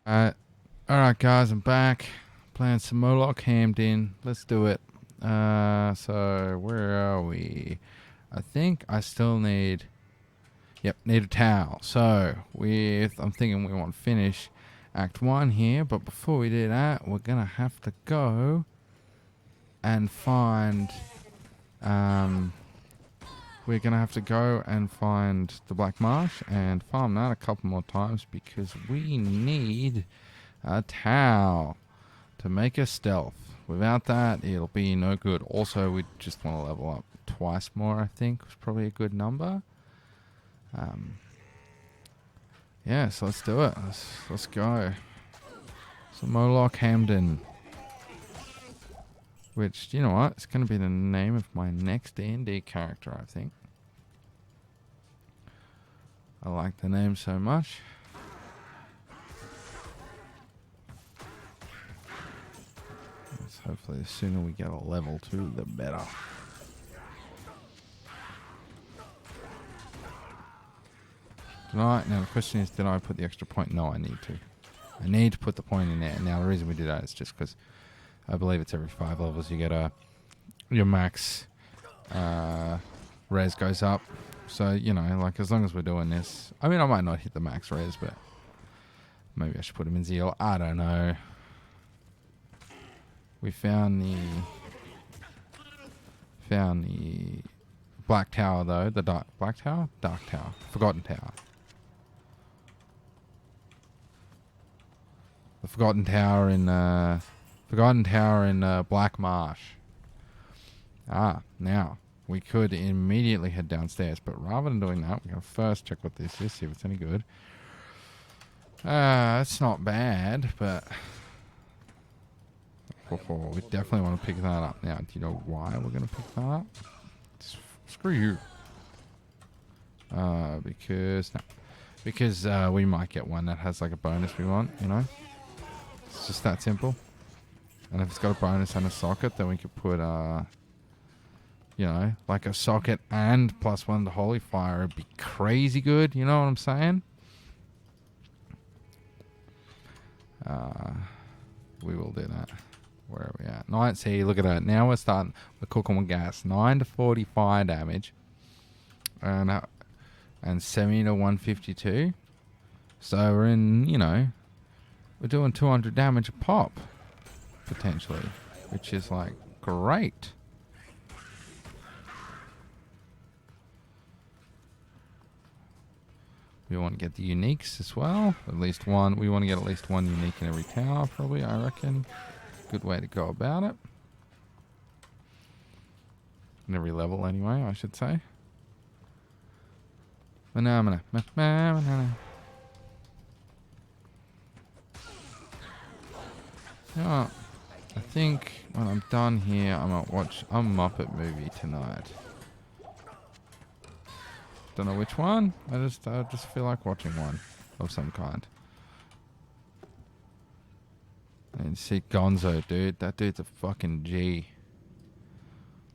Alright guys, I'm back. Playing some Molock Hamdin. Let's do it. So where are we? I think I still need... Yep, need a towel. So, I'm thinking we want to finish Act 1 here, but before we do that, we're going to have to go and find... we're going to have to go and find the Black Marsh and farm that a couple more times because we need a towel to make a stealth. Without that, it'll be no good. Also, we just want to level up twice more, I think, was probably a good number. Yeah, so let's do it. Let's go. So Molock Hamdin. Which, you know what? It's going to be the name of my next D&D character, I think. I like the name so much. Hopefully the sooner we get a level 2, the better. Now the question is, did I put the extra point? No, I need to. I need to put the point in there. Now the reason we do that is just because I believe it's every 5 levels you get your max res goes up. So, you know, like as long as we're doing this. I mean, I might not hit the max res, but maybe I should put him in Zeal. I don't know. We found the Black Tower though. The Black Tower? Dark Tower. Forgotten Tower. The Forgotten Tower in Black Marsh. Now we could immediately head downstairs, but rather than doing that, we're gonna first check what this is, see if it's any good. It's not bad, but we definitely want to pick that up. Now, do you know why we're going to pick that up? Screw you. Because we might get one that has like a bonus we want, you know? It's just that simple. And if it's got a bonus and a socket, then we could put, you know, like a socket and +1 to Holy Fire. It'd be crazy good, you know what I'm saying? We will do that. Where are we at? Night Sea, look at that. Now we're cooking with gas. 9 to 40 fire damage. And 70 to 152. So we're in, you know, we're doing 200 damage a pop. Potentially. Which is like, great. We want to get the uniques as well. At least one. We want to get at least one unique in every tower, probably, I reckon. Good way to go about it. In every level, anyway, I should say. Phenomena. Yeah, I think when I'm done here, I might watch a Muppet movie tonight. Don't know which one. I just feel like watching one of some kind. And see Gonzo, dude. That dude's a fucking G.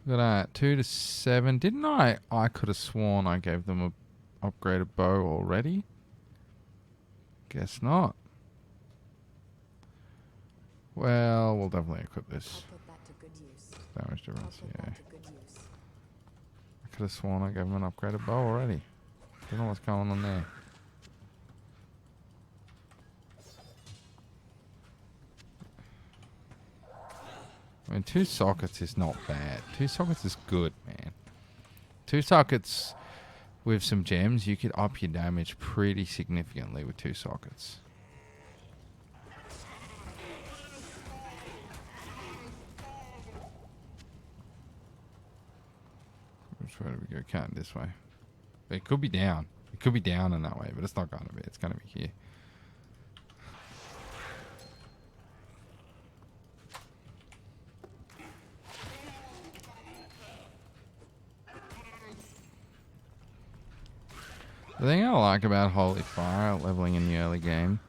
Look at that. 2 to 7. Didn't I? I could have sworn I gave them a upgraded bow already. Guess not. Well, we'll definitely equip this. Damage difference, yeah. I could have sworn I gave them an upgraded bow already. Don't know what's going on there. I mean, 2 sockets is not bad. 2 sockets is good, man. 2 sockets with some gems, you could up your damage pretty significantly with 2 sockets. Which way do we go? Can't this way. But it could be down. It could be down in that way, but it's not going to be. It's going to be here. The thing I like about Holy Fire leveling in the early game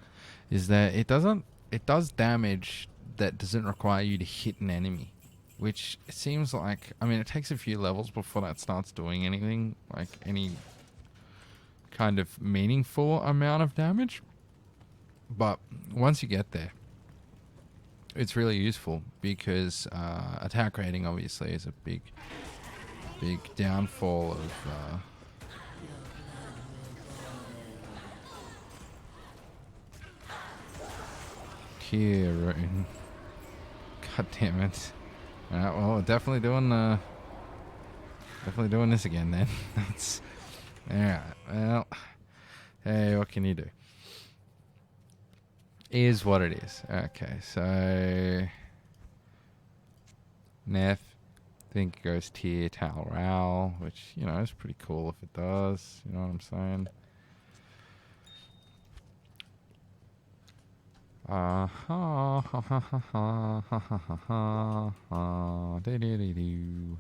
is that it does damage that doesn't require you to hit an enemy, which it seems like, I mean, it takes a few levels before that starts doing anything, like any kind of meaningful amount of damage. But once you get there, it's really useful because attack rating obviously is a big downfall of Kieran. God damn it. Alright, well, definitely doing this again then. That's alright. Well, hey, what can you do? Is what it is. Okay, so Neff, I think it goes tier Tal Ral, which, you know, is pretty cool if it does. You know what I'm saying? Ha ha ha ha ha ha ha ha ha ha do do do do.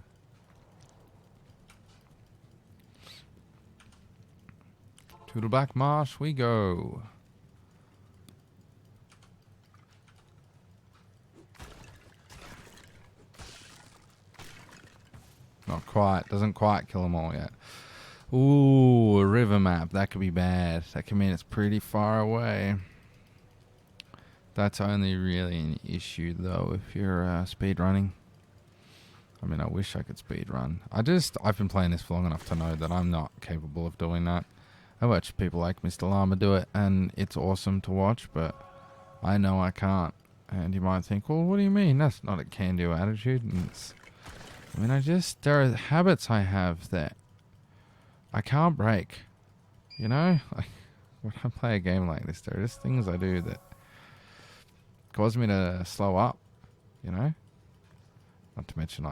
To the Black Marsh we go. Not quite. Doesn't quite kill them all yet. Ooh, a river map. That could be bad. That could mean it's pretty far away. That's only really an issue, though, if you're speed running. I mean, I wish I could speed run. I've been playing this for long enough to know that I'm not capable of doing that. I watch people like Mr. Llama do it, and it's awesome to watch, but I know I can't. And you might think, well, what do you mean? That's not a can-do attitude. And I mean, there are habits I have that I can't break. You know? Like, when I play a game like this, there are just things I do that cause me to slow up, you know? Not to mention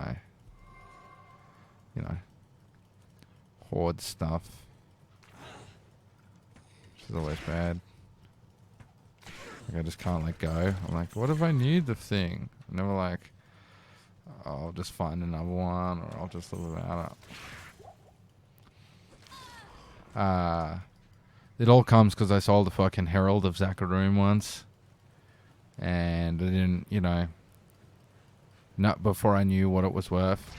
hoard stuff, which is always bad. Like, I just can't let go. I'm like, what if I need the thing? I'm never like, oh, I'll just find another one, or I'll just live without it. It all comes because I sold the fucking Herald of Zakaroom once. And I didn't, not before I knew what it was worth.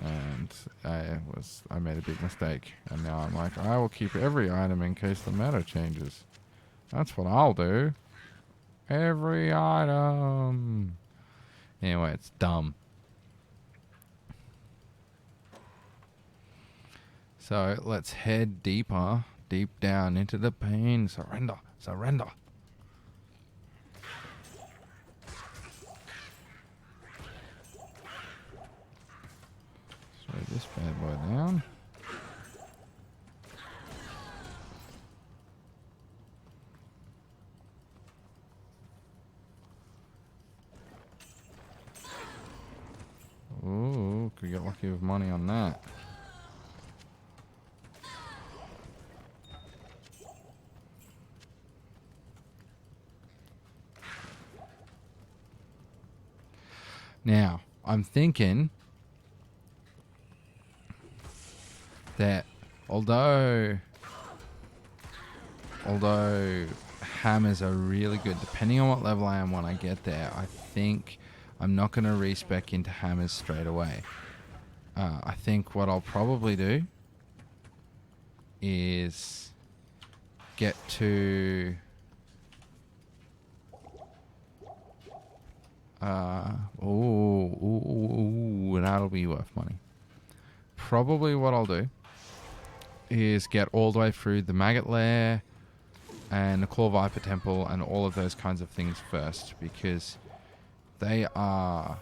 And I made a big mistake. And now I'm like, I will keep every item in case the meta changes. That's what I'll do. Every item. Anyway, it's dumb. So let's head deep down into the pain. Surrender. Slow this bad boy down. Ooh, could get lucky with money on that. Now, I'm thinking that although hammers are really good, depending on what level I am when I get there, I think I'm not going to respec into hammers straight away. I think what I'll probably do is get to that'll be worth money. Probably what I'll do is get all the way through the Maggot Lair and the Claw Viper Temple and all of those kinds of things first, because they are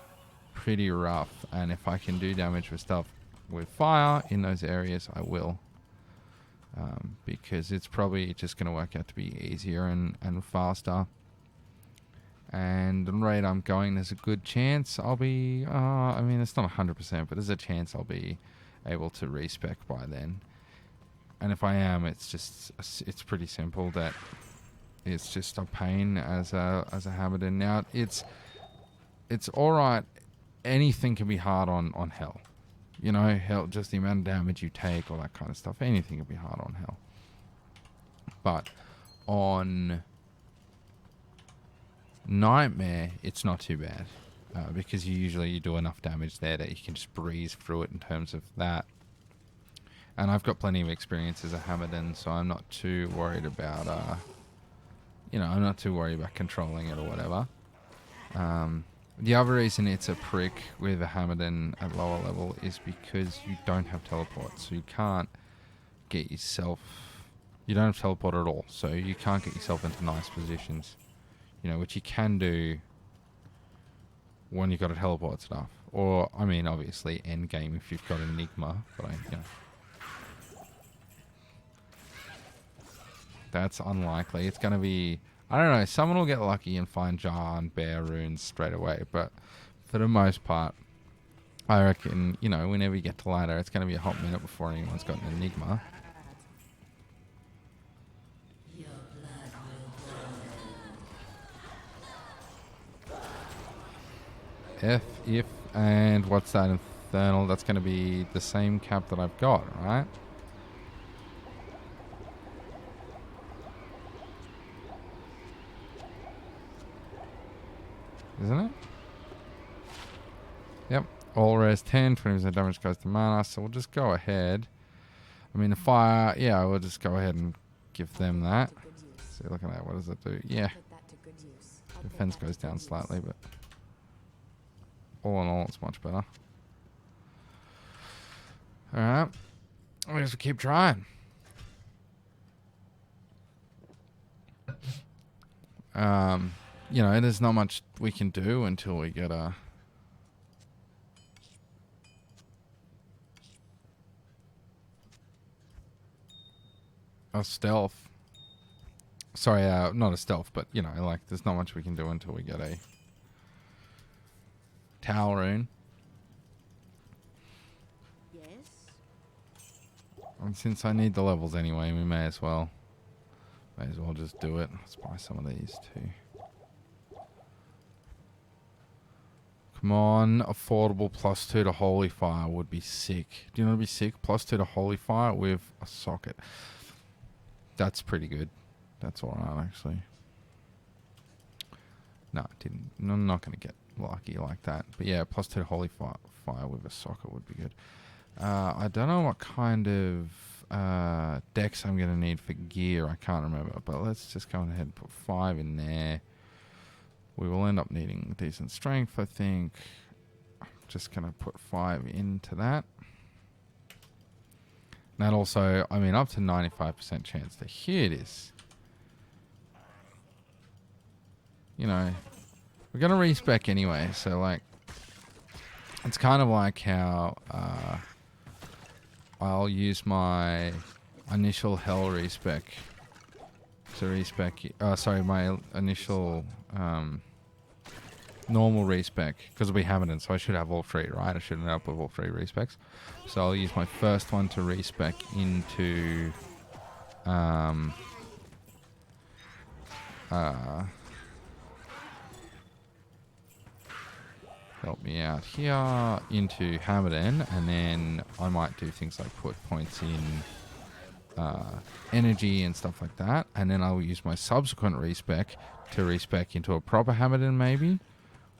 pretty rough, and if I can do damage with stuff with fire in those areas, I will. Because it's probably just going to work out to be easier and faster. And the rate I'm going, there's a good chance I'll be, I mean, it's not 100%, but there's a chance I'll be able to respec by then. And if I am, it's pretty simple that it's just a pain as a Hamdin. Now, it's alright. Anything can be hard on Hell. You know, Hell, just the amount of damage you take, all that kind of stuff. Anything can be hard on Hell. But on Nightmare, it's not too bad. Because you do enough damage there that you can just breeze through it in terms of that. And I've got plenty of experience as a Hamdin, so I'm not too worried about, you know, I'm not too worried about controlling it or whatever. The other reason it's a prick with a Hamdin at lower level is because you don't have teleport, so you can't get yourself... You don't have teleport at all, so you can't get yourself into nice positions. You know, which you can do when you've got a teleport stuff. Or, I mean, obviously, end game if you've got Enigma, but you know. That's unlikely. It's going to be... I don't know, someone will get lucky and find Jar and Bear runes straight away, but for the most part, I reckon, you know, whenever you get to ladder, it's going to be a hot minute before anyone's got an Enigma. If, and what's that infernal? That's going to be the same cap that I've got, right? Isn't it? Yep. All res 10, 20% damage goes to mana, so we'll just go ahead. I mean, the fire, yeah, we'll just go ahead and give them that. See, look at that. What does it do? Yeah. Defense goes down slightly, but all in all, it's much better. Alright. I guess we keep trying. You know, there's not much we can do until we get a stealth. Sorry, not a stealth, but you know, like there's not much we can do until we get a Tau rune. Yes. And since I need the levels anyway, we may as well just do it. Let's buy some of these too. Come on, affordable +2 to Holy Fire would be sick. Do you know what would be sick? +2 to Holy Fire with a socket. That's pretty good. That's alright, actually. No, it didn't. I'm not going to get lucky like that. But yeah, +2 to Holy Fire with a socket would be good. I don't know what kind of decks I'm going to need for gear. I can't remember. But let's just go ahead and put 5 in there. We will end up needing decent strength, I think. I'm just going to put 5 into that. That also, I mean, up to 95% chance to hit is... You know, we're going to respec anyway, so like... It's kind of like how I'll use my initial hell respec to respec... sorry, my initial... normal respec, because we haven't, and so I should have all 3, right? I should end up with all 3 respecs. So I'll use my first one to respec into help me out here, into Hamdin, and then I might do things like put points in energy and stuff like that, and then I'll use my subsequent respec to respec into a proper Hamdin maybe.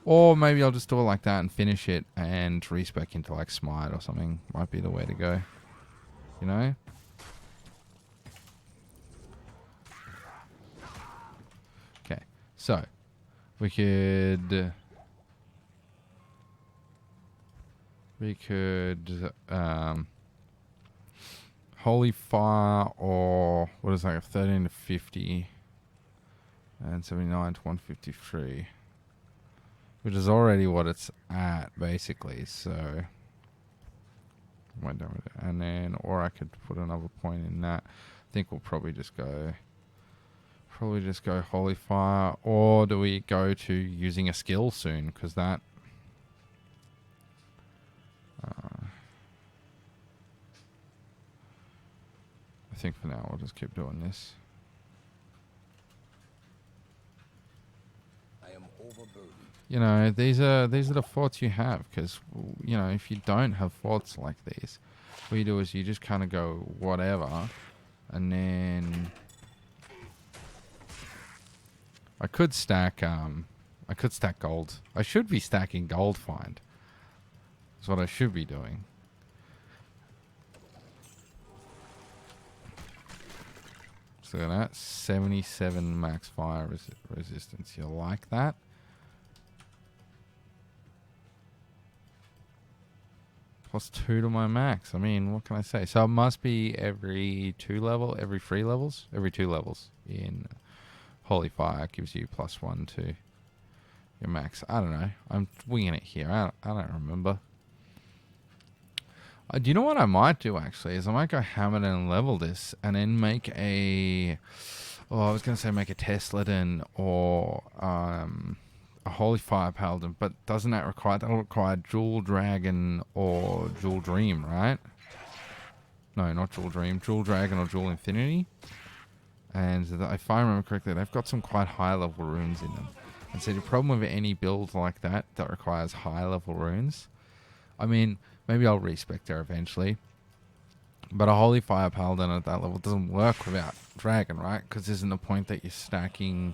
Or maybe I'll just do it like that and finish it and respec into like Smite or something. Might be the way to go. You know? Okay. So, we could Holy Fire, or what is that, 13 to 50 and 79 to 153. Which is already what it's at, basically, so... Am I done with it? And then, or I could put another point in that. I think we'll probably just go Holy Fire, or do we go to using a skill soon? Because that... I think for now we'll just keep doing this. I am overburdened. You know, these are the forts you have, because, you know, if you don't have forts like these, what you do is you just kind of go whatever, and then I could stack gold. I should be stacking gold find. That's what I should be doing. So look at that. 77 max fire resistance. You like that? +2 to my max. I mean, what can I say? So it must be every 3 levels? Every 2 levels in Holy Fire gives you +1 to your max. I don't know. I'm winging it here. I don't remember. Do you know what I might do, actually? Is I might go hammer and level this and then make a... Oh, I was going to say make a Tesladin or a Holy Fire Paladin, but doesn't that require... That'll require Jewel Dragon or Jewel Dream, right? No, not Jewel Dream. Jewel Dragon or Jewel Infinity. And if I remember correctly, they've got some quite high-level runes in them. And so the problem with any build like that requires high-level runes... I mean, maybe I'll respec there eventually. But a Holy Fire Paladin at that level doesn't work without Dragon, right? Because isn't the point that you're stacking...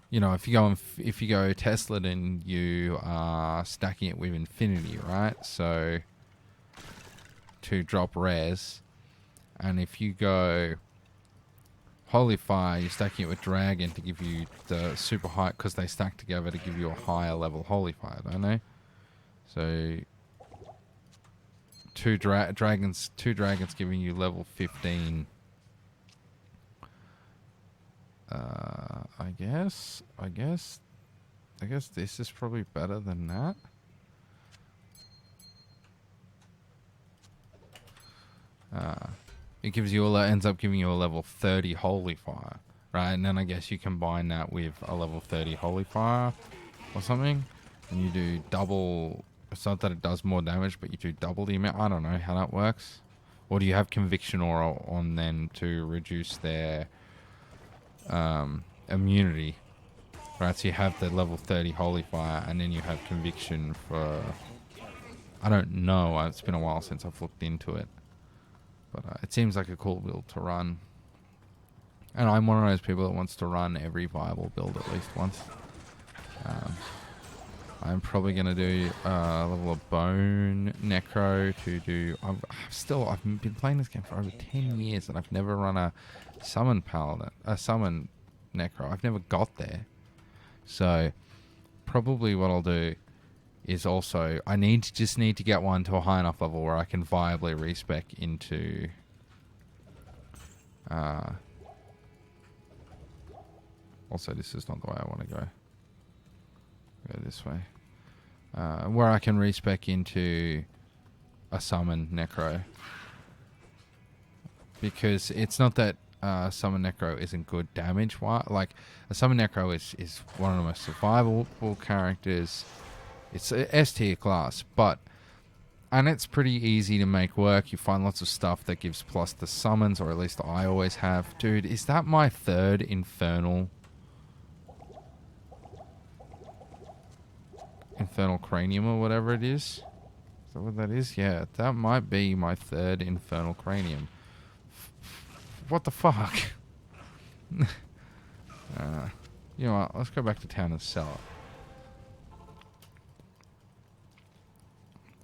you know, if you go Tesla, then you are stacking it with Infinity, right? So, to drop res. And if you go... Holy Fire, you're stacking it with Dragon to give you the super high, because they stack together to give you a higher level Holy Fire, don't they? So, two dragons giving you level 15. I guess this is probably better than that. It gives you ends up giving you a level 30 Holy Fire, right? And then I guess you combine that with a level 30 Holy Fire or something, and you do double. It's not that it does more damage, but you do double the amount. I don't know how that works. Or do you have Conviction Aura on then to reduce their immunity? Right, so you have the level 30 Holy Fire, and then you have Conviction for... I don't know. It's been a while since I've looked into it. But it seems like a cool build to run. And I'm one of those people that wants to run every viable build at least once. I'm probably going to do a level of Bone Necro to do... I've been playing this game for over 10 years and I've never run a Summon Paladin, a Summon Necro. I've never got there. So, probably what I'll do is also... I just need to get one to a high enough level where I can viably respec into... also, this is not the way I want to go. Go this way. Where I can respec into a Summon Necro. Because it's not that Summon Necro isn't good damage. Like, a Summon Necro is one of the most survivable characters. It's a S tier class, and it's pretty easy to make work. You find lots of stuff that gives plus to summons, or at least I always have. Dude, is that my third Infernal Cranium or whatever it is? Is that what that is? Yeah, that might be my third Infernal Cranium. What the fuck? You know what? Let's go back to town and sell it.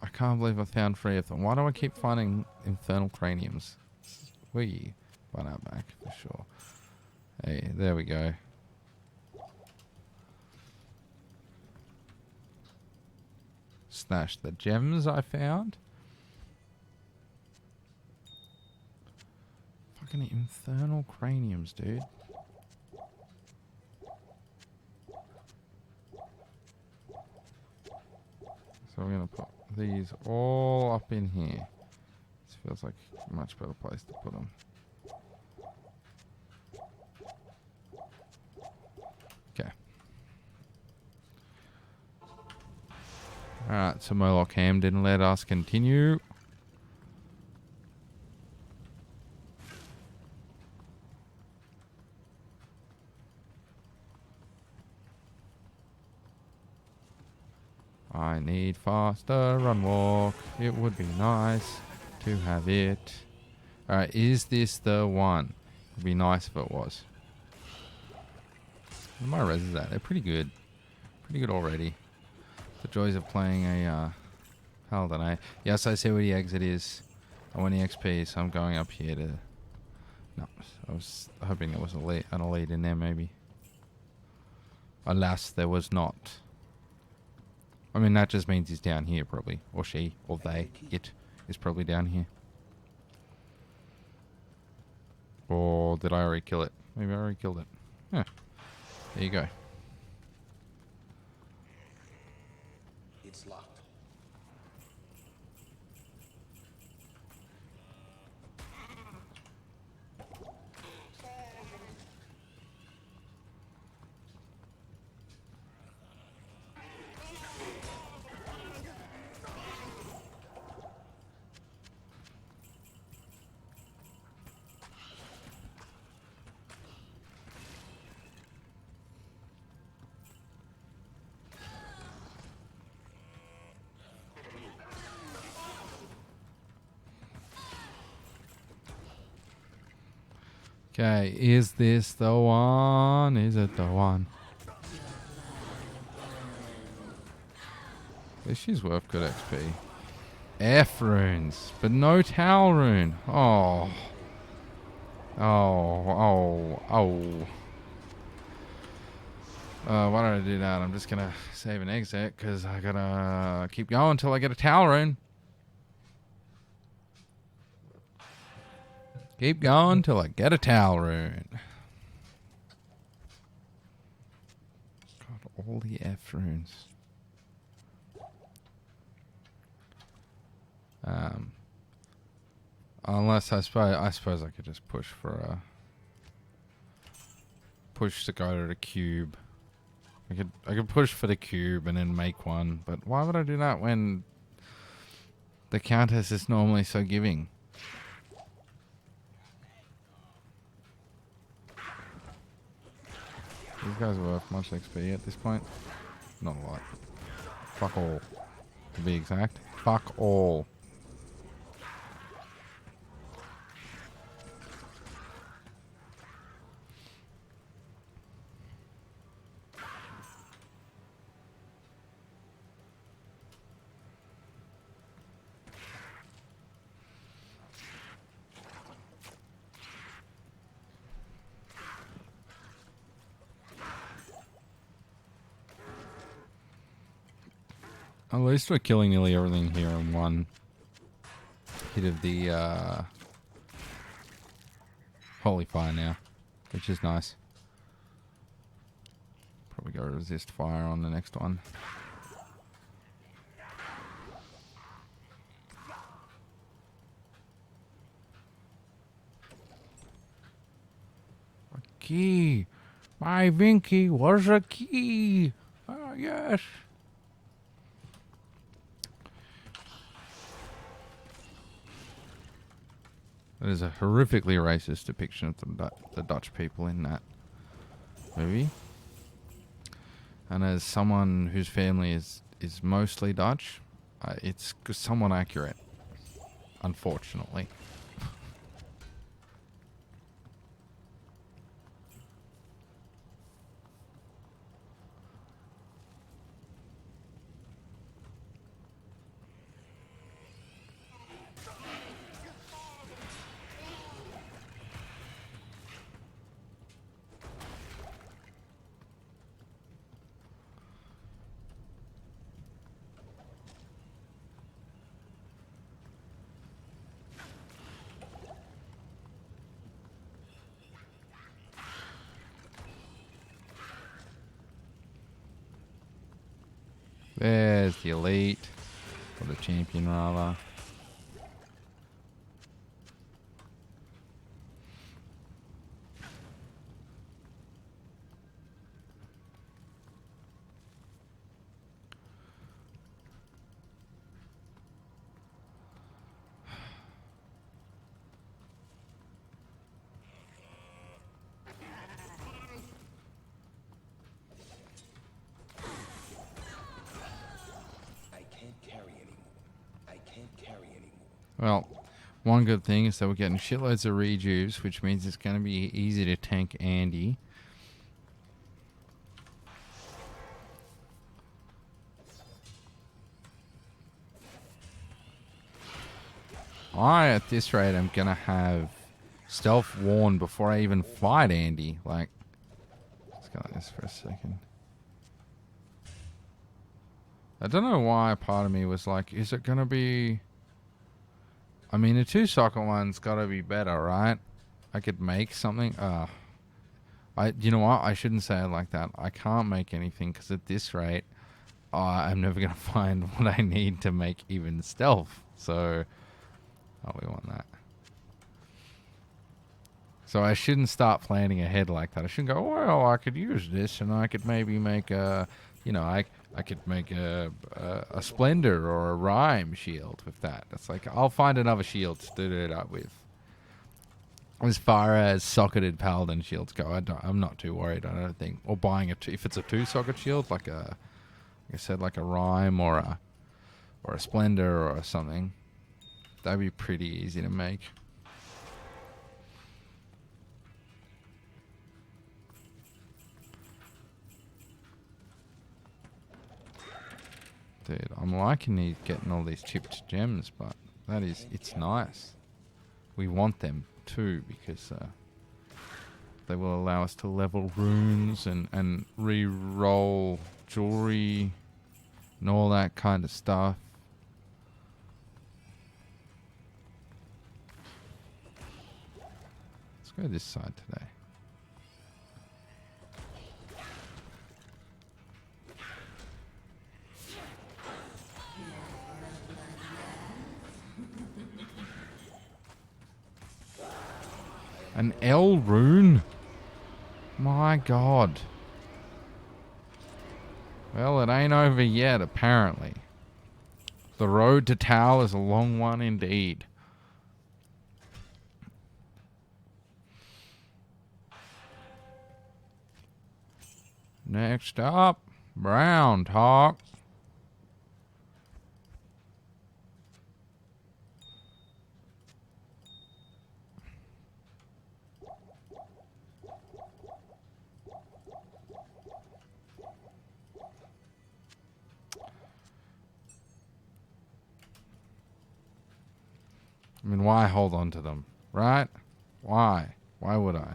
I can't believe I found 3 of them. Why do I keep finding Infernal Craniums? We find out back for sure. Hey, there we go. Stash the gems I found. Fucking Infernal Craniums, dude. So we're going to put these all up in here. This feels like a much better place to put them. Okay. Alright, so Molock Hamdin, let us continue. I need faster run walk. It would be nice to have it. Alright, is this the one? It would be nice if it was. Where my res is at? They're pretty good. Pretty good already. The joys of playing a Paladin, eh? Yes, I see where the exit is. I want EXP, so I'm going up here to... No, I was hoping there was an elite in there, maybe. Alas, there was not. I mean, that just means he's down here, probably. Or she, or they, it is probably down here. Or did I already kill it? Maybe I already killed it. Yeah. There you go. It's locked. Okay, is this the one? Is it the one? At least she's worth good XP. F runes, but no towel rune. Oh. Why did I do that? I'm just gonna save and exit because I gotta keep going until I get a towel rune. Keep going till I get a towel rune. God, all the F runes. Unless I suppose I could just push for a push to go to the cube. I could push for the cube and then make one, but why would I do that when the Countess is normally so giving? These guys are worth much XP at this point. Not a lot. Fuck all. To be exact. Fuck all. At least we're killing nearly everything here in one hit of the holy fire now, which is nice. Probably go resist fire on the next one. A key! My Vinky was a key! Ah, yes! That is a horrifically racist depiction of the Dutch people in that movie. And as someone whose family is mostly Dutch, it's somewhat accurate, unfortunately. There's the elite, or the champion rather. Well, one good thing is that we're getting shitloads of rejuves, which means it's going to be easy to tank Andy. I, at this rate, am going to have stealth worn before I even fight Andy. Like, let's go like this for a second. I don't know why part of me was like, is it going to be... I mean, the 2-socket one's got to be better, right? I could make something. You know what? I shouldn't say it like that. I can't make anything because at this rate, I'm never going to find what I need to make even stealth. So, we want that. So I shouldn't start planning ahead like that. I shouldn't go, well, I could use this and I could maybe make a, I could make a Splendor or a Rhyme shield with that. That's like, I'll find another shield to do it up with. As far as socketed Paladin shields go, I'm not too worried, I don't think. Or buying if it's a 2-socket shield, like like I said, like a Rhyme or a Splendor or something, that'd be pretty easy to make. Dude, I'm liking getting all these chipped gems, but it's nice. We want them too because they will allow us to level runes and re-roll jewelry and all that kind of stuff. Let's go this side today. An L rune? My god. Well, it ain't over yet, apparently. The road to Tal is a long one indeed. Next up, Brown Talk. I mean, why hold on to them, right? Why? Why would I?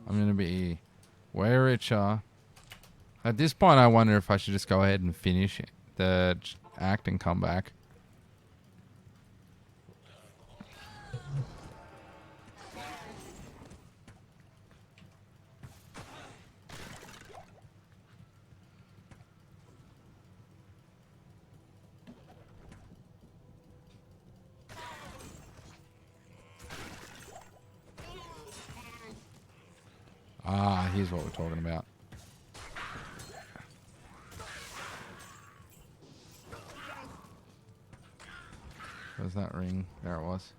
I'm going to be way richer. At this point, I wonder if I should just go ahead and finish the act and come back. Ah, here's what we're talking about. Where's that ring? There it was.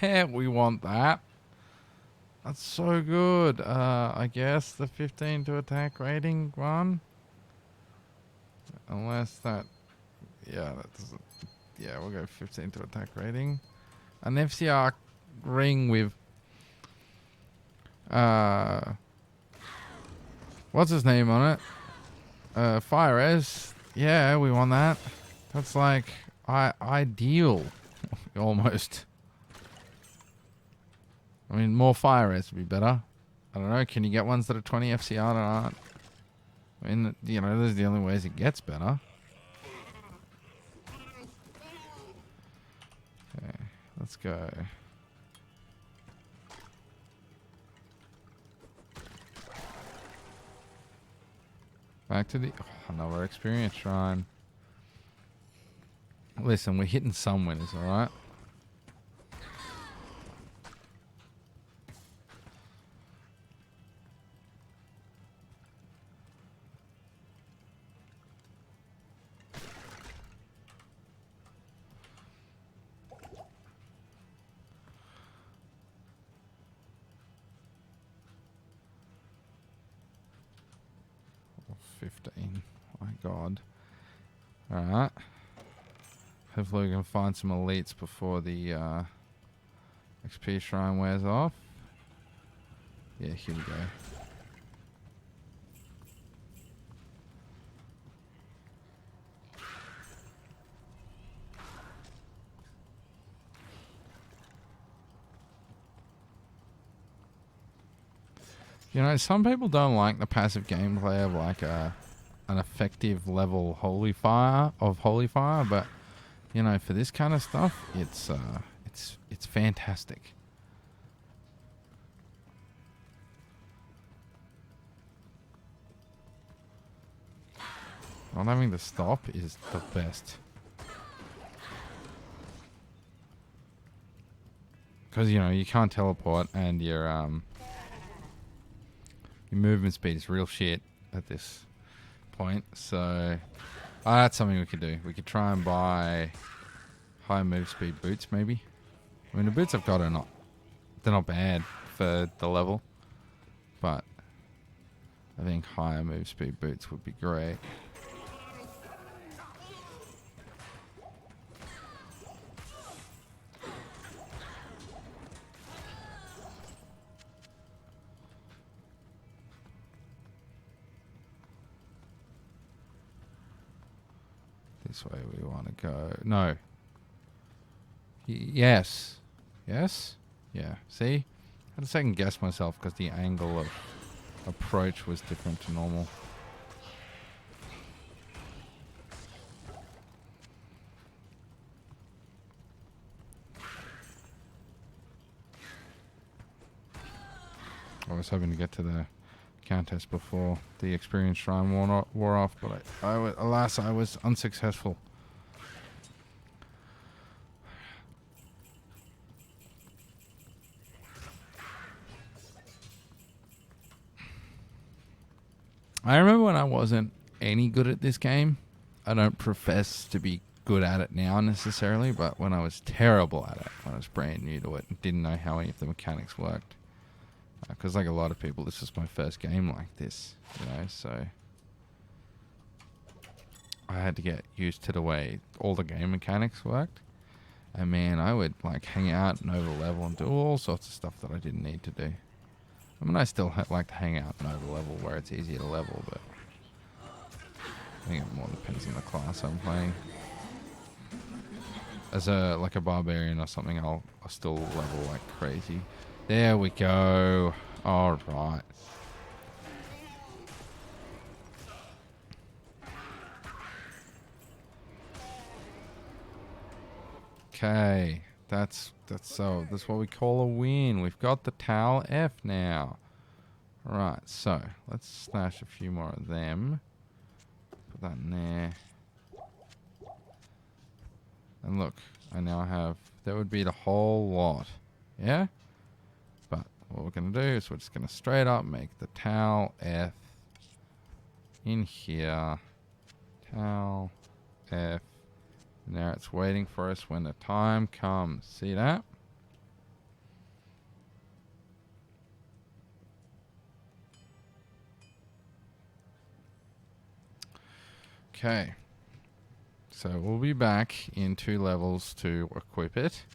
Yeah, we want that. That's so good. I guess the 15 to attack rating one. Unless that... Yeah, that doesn't... Yeah, we'll go 15 to attack rating. An FCR ring with... What's his name on it? Fire Res. Yeah, we want that. That's like... ideal. Almost. I mean, more fire res would be better. I don't know. Can you get ones that are 20 FCR that aren't? I mean, you know, those are the only ways it gets better. Okay, let's go. Back to the... Oh, another experience shrine. Listen, we're hitting some winners, alright? My God. Alright. Hopefully we can find some elites before the XP shrine wears off. Yeah, here we go. You know, some people don't like the passive gameplay of like an effective level holy fire, but you know, for this kind of stuff, it's fantastic. Not having to stop is the best. Because, you know, you can't teleport and your movement speed is real shit at this point. So, that's something we could do. We could try and buy high move speed boots, maybe. I mean, the boots I've got are not... They're not bad for the level. But I think higher move speed boots would be great. This way we want to go. No. Yes. Yes? Yeah. See? I had to second guess myself because the angle of approach was different to normal. I was hoping to get to the countess before the experience shrine wore off, but alas, I was unsuccessful. I remember when I wasn't any good at this game. I don't profess to be good at it now necessarily, but when I was terrible at it, when I was brand new to it and didn't know how any of the mechanics worked. Because like a lot of people, this was my first game like this, you know, so I had to get used to the way all the game mechanics worked. And man, I would like hang out and over level and do all sorts of stuff that I didn't need to do. I mean, I still like to hang out and over level where it's easier to level, but I think it more depends on the class I'm playing. As like a barbarian or something, I'll still level like crazy. There we go. All right. Okay, that's what we call a win. We've got the towel F now. Right, so let's slash a few more of them. Put that in there. And look, I now have, that would be the whole lot. Yeah? But what we're going to do is we're just going to straight up make the towel F in here. Towel F. Now it's waiting for us when the time comes. See that? Okay. So we'll be back in 2 levels to equip it.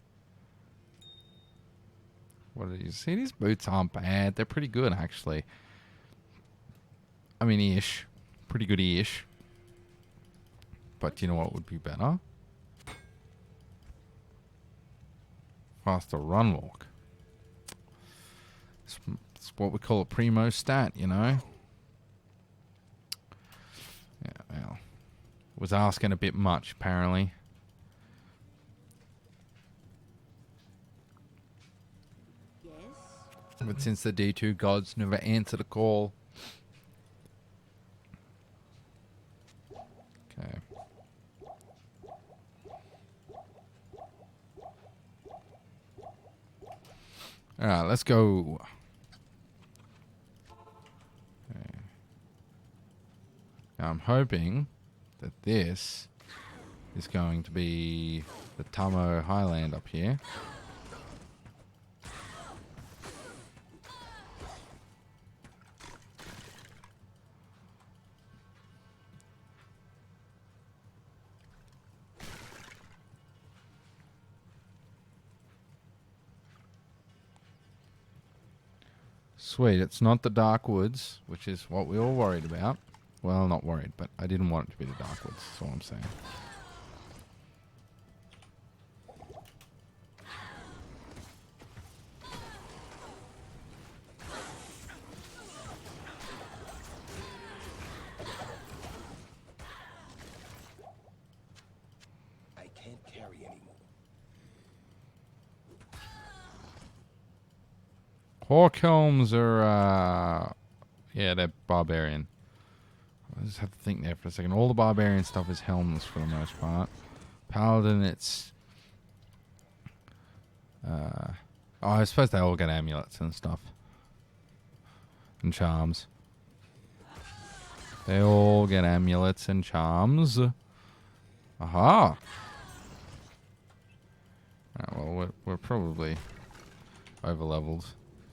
What do you see? These boots aren't bad. They're pretty good, actually. I mean, ish. Pretty good-ish. But you know what would be better? Faster run walk. It's what we call a primo stat, you know? Yeah, well. Was asking a bit much, apparently. Yes? But since the D2 gods never answered a call. Okay. Alright, let's go. Okay. Now I'm hoping that this is going to be the Tamo Highland up here. Sweet. It's not the Dark Woods, which is what we were worried about. Well, not worried, but I didn't want it to be the Dark Woods. That's all I'm saying. I can't carry anymore. Hawk helms are, yeah, they're barbarian. I just have to think there for a second. All the barbarian stuff is helms for the most part. Paladin, it's... oh, I suppose they all get amulets and stuff. And charms. They all get amulets and charms. Aha! Right, well, we're probably over-leveled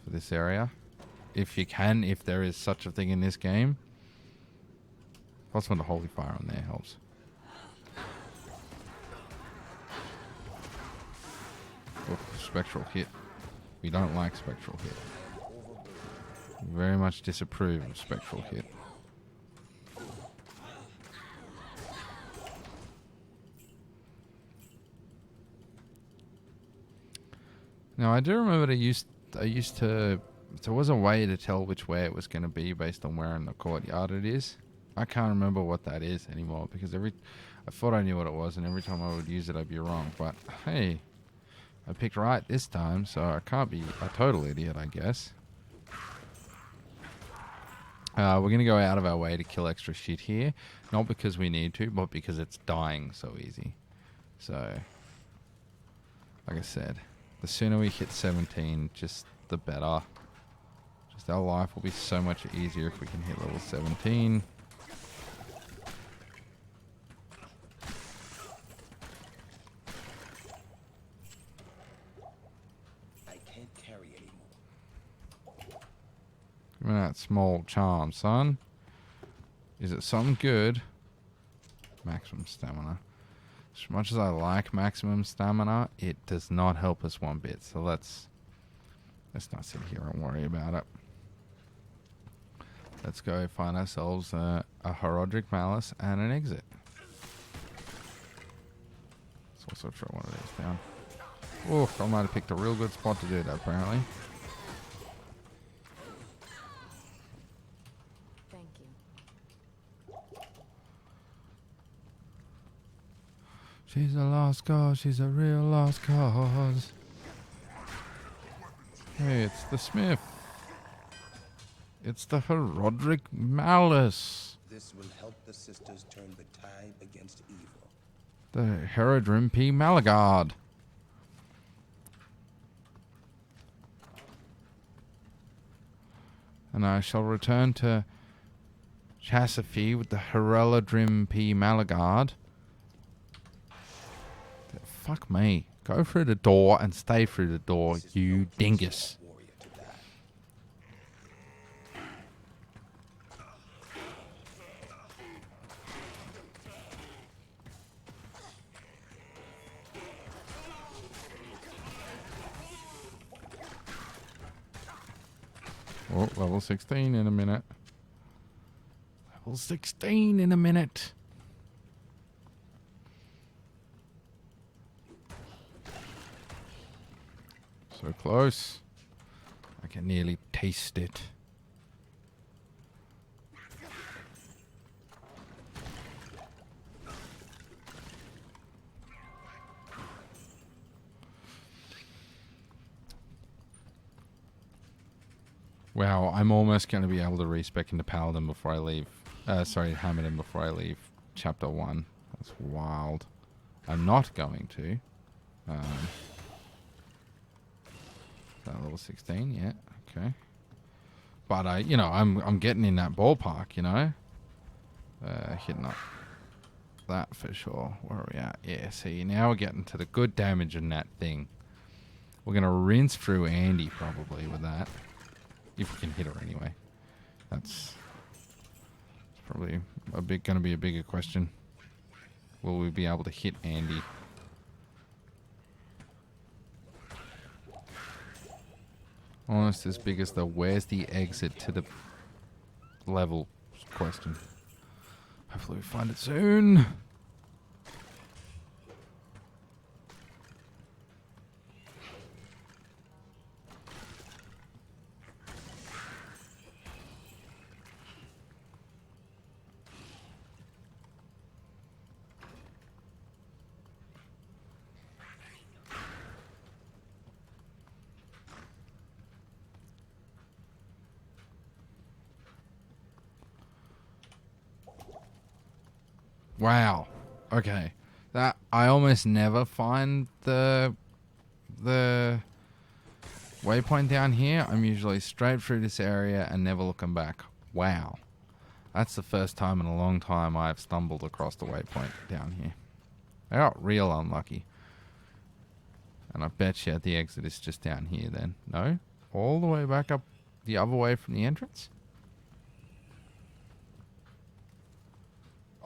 for this area. If you can, if there is such a thing in this game. Plus when the holy fire on there helps. Oof, spectral hit. We don't like spectral hit. Very much disapprove of spectral hit. Now I do remember I used to. There was a way to tell which way it was going to be based on where in the courtyard it is. I can't remember what that is anymore because I thought I knew what it was, and every time I would use it, I'd be wrong. But hey, I picked right this time, so I can't be a total idiot, I guess. We're going to go out of our way to kill extra shit here. Not because we need to, but because it's dying so easy. So, like I said, the sooner we hit 17, just the better. Just our life will be so much easier if we can hit level 17. I can't carry anymore. Give me that small charm, son. Is it something good? Maximum stamina. As much as I like maximum stamina, it does not help us one bit. So let's not sit here and worry about it. Let's go find ourselves a Herodic Malice and an exit. Let's also throw one of these down. Oof, I might have picked a real good spot to do that, apparently. Thank you. She's a lost cause, she's a real lost cause. Hey, it's the Smith. It's the Herodic Malice. This will help the sisters turn the tide against evil. The Herodrim P. Malagard. And I shall return to Chasaphy with the Herodrim P. Malagard. Fuck me. Go through the door and stay through the door, you dingus. Warrior to die. Oh, level 16 in a minute. Level 16 in a minute. So close. I can nearly taste it. Wow, I'm almost going to be able to respec into Paladin before I leave. Sorry, Hamdin before I leave Chapter 1. That's wild. I'm not going to. Level 16, yeah, okay. But I'm getting in that ballpark, hitting up that for sure. Where are we at? Yeah, see, now we're getting to the good damage in that thing. We're gonna rinse through Andy probably with that, if we can hit her anyway. That's probably gonna be a bigger question. Will we be able to hit Andy? Almost as big as the where's the exit to the level question. Hopefully we find it soon. Wow. Okay. That I almost never find the waypoint down here. I'm usually straight through this area and never looking back. Wow. That's the first time in a long time I've stumbled across the waypoint down here. I got real unlucky. And I bet you the exit is just down here then. No? All the way back up the other way from the entrance?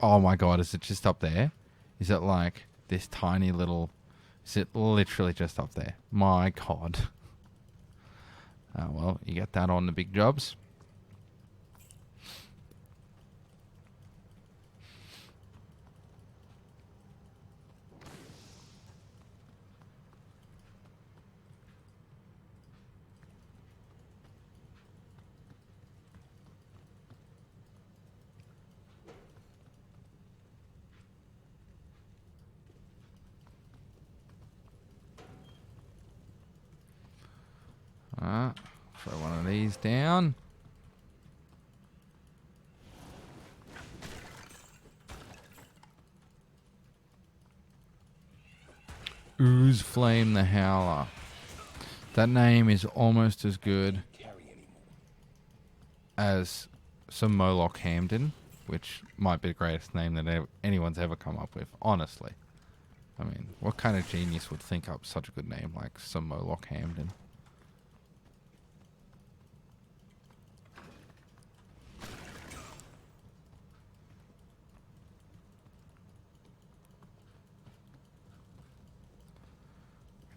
Oh my god, is it just up there? Is it like this tiny little... Is it literally just up there? My god. Oh well, you get that on the big jobs. Throw one of these down. Ooze Flame the Howler. That name is almost as good as some Molock Hamdin, which might be the greatest name that anyone's ever come up with, honestly. I mean, what kind of genius would think up such a good name like some Molock Hamdin?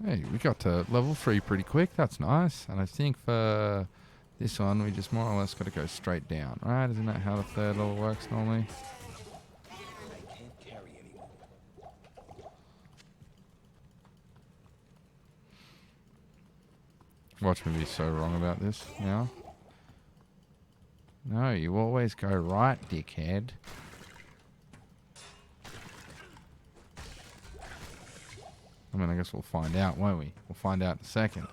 Hey, we got to level 3 pretty quick. That's nice. And I think for this one, we just more or less got to go straight down, right? Isn't that how the third level works normally? I can't carry anymore. Watch me be so wrong about this now. No, you always go right, dickhead. I mean, I guess we'll find out, won't we? We'll find out in a second.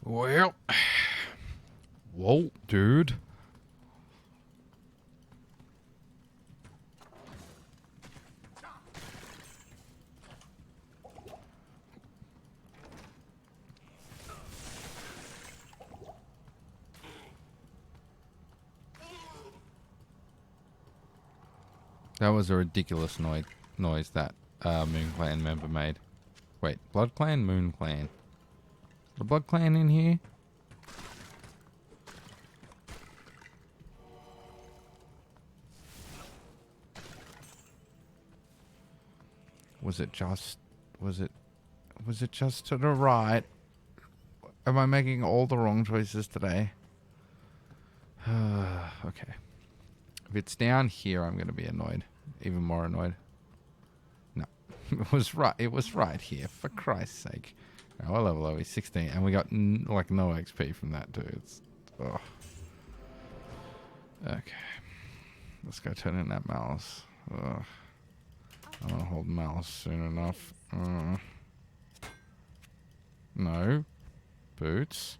Well, whoa, dude. That was a ridiculous noise that Moon Clan member made. Wait, Blood Clan, Moon Clan. The Blood Clan in here? Was it just to the right? Am I making all the wrong choices today? Okay. If it's down here, I'm going to be annoyed. Even more annoyed. No. It was right. It was right here. For Christ's sake. Right, what level are we? 16. And we got like no XP from that too. It's... Oh. Okay. Let's go turn in that mouse. Ugh. I don't hold mouse soon enough. No. Boots.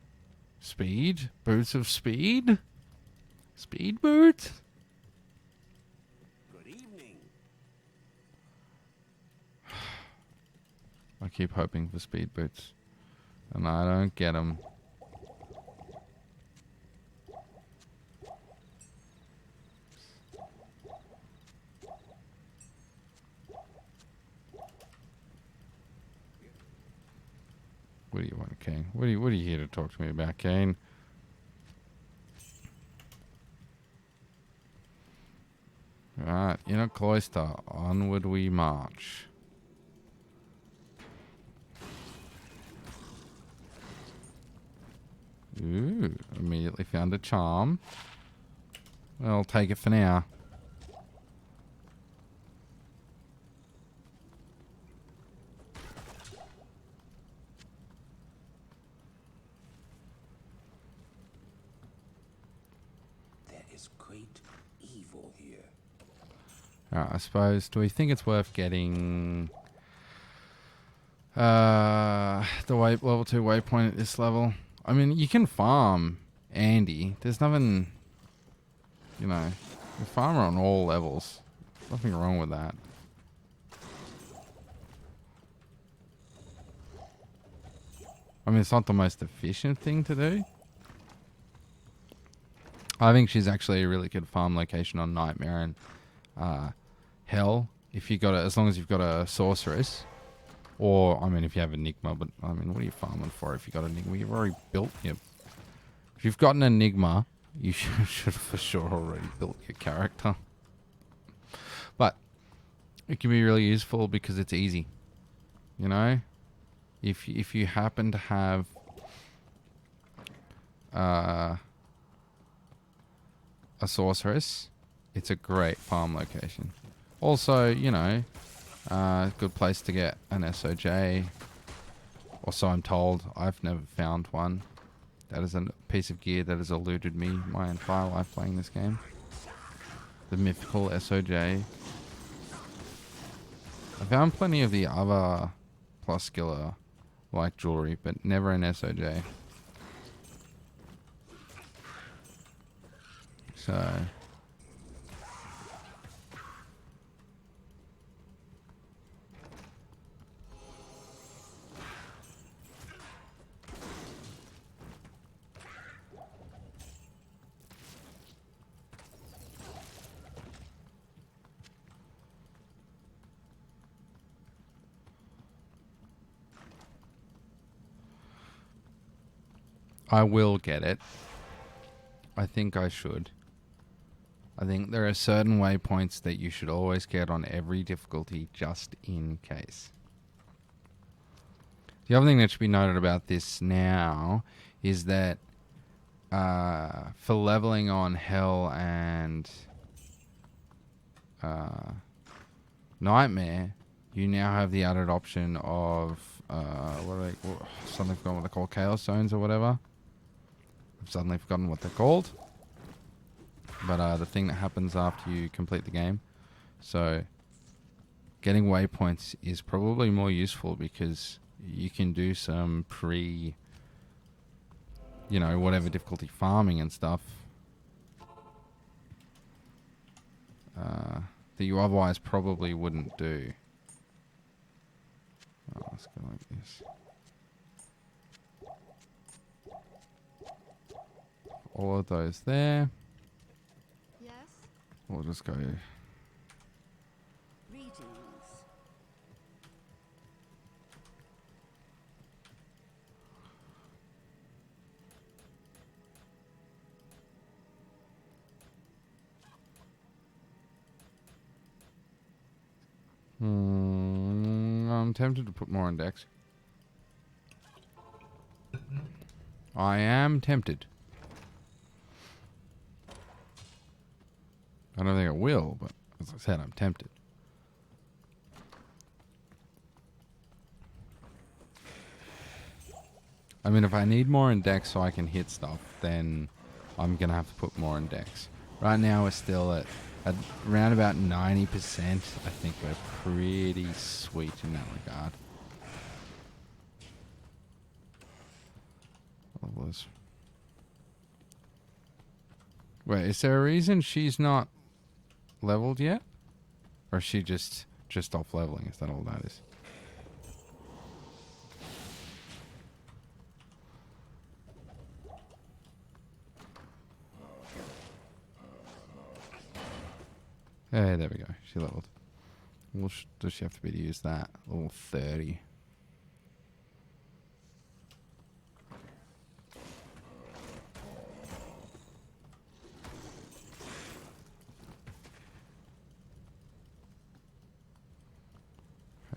Speed. Boots of speed. Speed boots. Good evening. I keep hoping for speed boots. And I don't get them. What do you want, Kane? What are you here to talk to me about, Kane? Right, in a cloister, onward we march. Ooh, immediately found a charm. Well, I'll take it for now. There is great evil here. I suppose, do we think it's worth getting the level 2 waypoint at this level? I mean, you can farm Andy. There's nothing, you know, you farm her on all levels. Nothing wrong with that. I mean, it's not the most efficient thing to do. I think she's actually a really good farm location on Nightmare and Hell. If you got as long as you've got a sorceress, or I mean, if you have Enigma. But I mean, what are you farming for if you got Enigma? You've already built your. If you've got an Enigma, you should for sure already built your character. But it can be really useful because it's easy. You know, if you happen to have a sorceress, it's a great farm location. Also, you know, good place to get an SOJ, or so I'm told. I've never found one. That is a piece of gear that has eluded me my entire life playing this game. The mythical SOJ. I found plenty of the other plus skiller like jewelry, but never an SOJ. So I will get it. I think I should. I think there are certain waypoints that you should always get on every difficulty just in case. The other thing that should be noted about this now is that for leveling on Hell and Nightmare, you now have the added option of something what they call Chaos Zones or whatever. I've suddenly forgotten what they're called. But the thing that happens after you complete the game. So getting waypoints is probably more useful because you can do some whatever difficulty farming and stuff that you otherwise probably wouldn't do. Oh, let's go like this. All of those there. Yes? We'll just go. Greetings. I'm tempted to put more on decks. I am tempted. I don't think it will, but as I said, I'm tempted. I mean, if I need more in dex so I can hit stuff, then I'm going to have to put more in dex. Right now, we're still at around about 90%. I think we're pretty sweet in that regard. Wait, is there a reason she's not leveled yet? Or is she just off leveling? Is that all that is? Hey, there we go. She leveled. What does she have to be to use that? Level 30.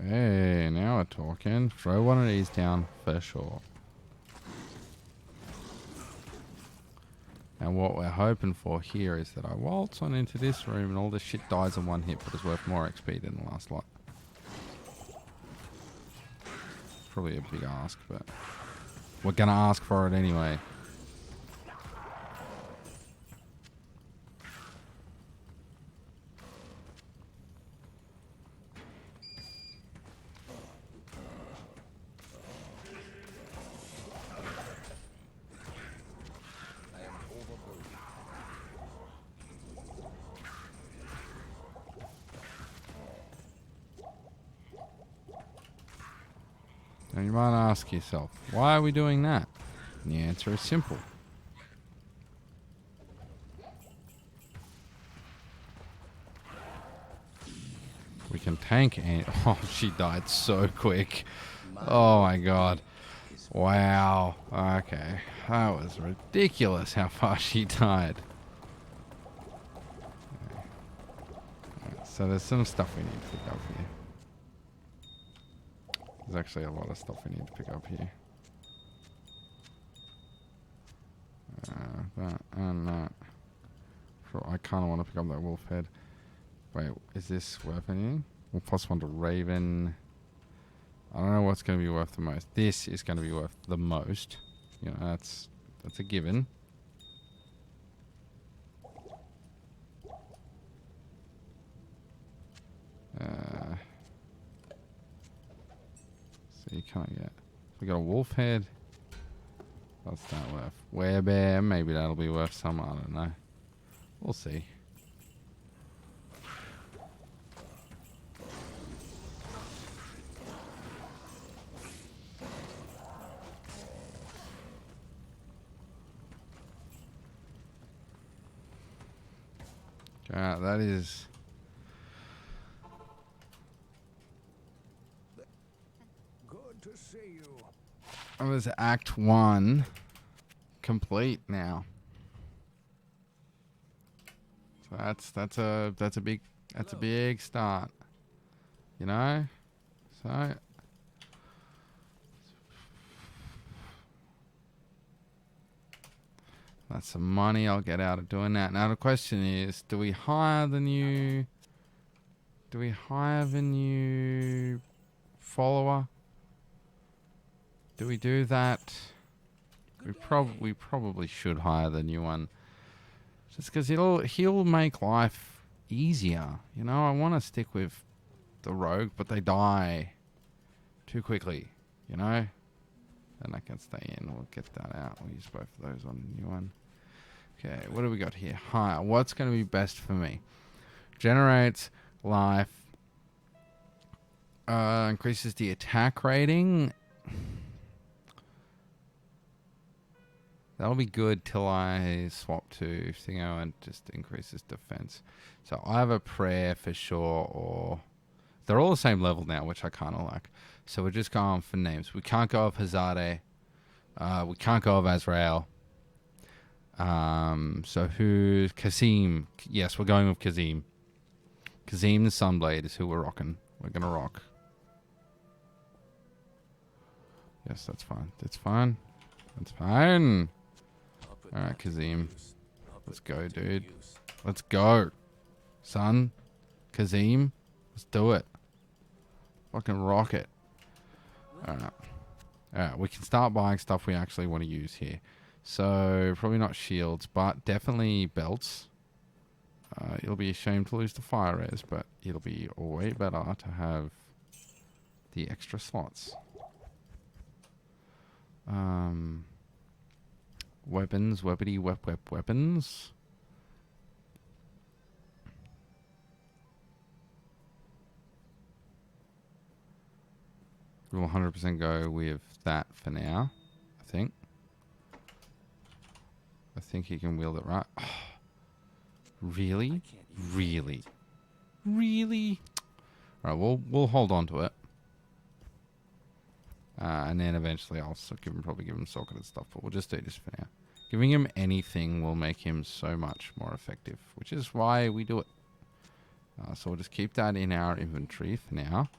Hey, now we're talking. Throw one of these down for sure. And what we're hoping for here is that I waltz on into this room and all this shit dies in one hit, but is worth more XP than the last lot. Probably a big ask, but we're gonna ask for it anyway. Now you might ask yourself, why are we doing that? And the answer is simple. We can tank and oh, she died so quick. Oh my god. Wow. Okay. That was ridiculous how fast she died. Okay. Right, so there's some stuff we need to pick up here. There's actually a lot of stuff we need to pick up here. That and that. I kind of want to pick up that wolf head. Wait, is this worth anything? Well, +1 to Raven. I don't know what's going to be worth the most. This is going to be worth the most. You know, that's a given. So you can't get. We got a wolf head. What's that worth? Werebear. Maybe that'll be worth some. I don't know. We'll see. That is. Good to see you. That was Act 1 complete now. So that's a big start. You know? So that's some money I'll get out of doing that. Now the question is, do we hire the new follower? Do we do that? We probably should hire the new one. Just because he'll make life easier. You know, I want to stick with the rogue, but they die too quickly. You know? And that can stay in. We'll get that out. We'll use both of those on the new one. Okay, what do we got here? Hire. What's going to be best for me? Generates life. Increases the attack rating. That'll be good till I swap to Thingo and just increases defense. So I have a prayer for sure, or they're all the same level now, which I kind of like. So we're just going for names. We can't go of Hazade. We can't go of Azrael. So who's Kazim? Yes, we're going with Kazim. Kazim the Sunblade is who we're rocking. We're gonna rock. Yes, that's fine. That's fine. That's fine. Alright, Kazim. Let's go, dude. Let's go. Son. Kazim. Let's do it. Fucking rock it. Alright. Alright, we can start buying stuff we actually want to use here. So, probably not shields, but definitely belts. It'll be a shame to lose the fire res, but it'll be way better to have the extra slots. Weapons, weapons. We'll 100% go with that for now, I think. I think he can wield it right. Oh, really? Really? Really? Alright, we'll hold on to it. And then eventually I'll probably give him socket and stuff, but we'll just do this for now. Giving him anything will make him so much more effective, which is why we do it. So we'll just keep that in our inventory for now.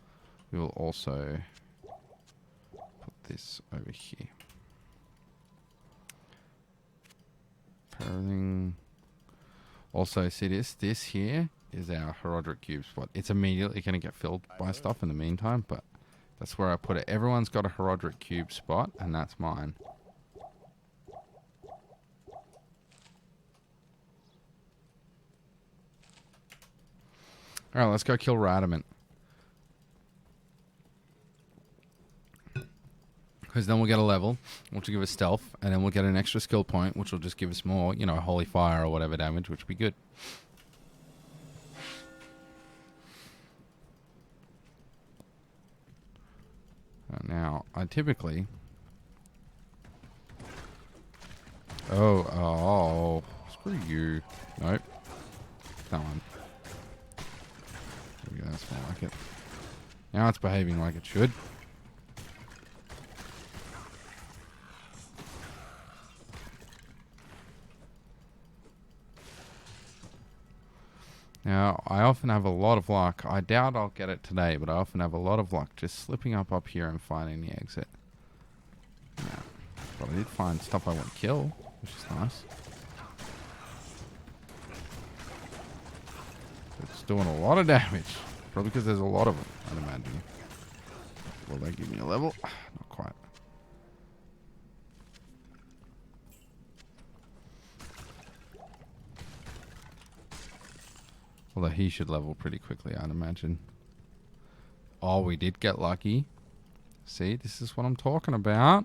We will also put this over here. Everything. Also, see this here is our Herodic Cube spot. It's immediately going to get filled by stuff in the meantime, but that's where I put it. Everyone's got a Herodic Cube spot, and that's mine. Alright, let's go kill Radamant. Because then we'll get a level, which will give us stealth, and then we'll get an extra skill point, which will just give us more, you know, holy fire or whatever damage, which will be good. Now, I typically... Oh, screw you. Nope. That one. There we go, that's more like it. Now it's behaving like it should. Now, I often have a lot of luck. I doubt I'll get it today, but I often have a lot of luck just slipping up here and finding the exit. Yeah. But I did find stuff I want to kill, which is nice. It's doing a lot of damage. Probably because there's a lot of it, I'd imagine. Will they give me a level? Not quite. Although he should level pretty quickly, I'd imagine. Oh, we did get lucky. See, this is what I'm talking about.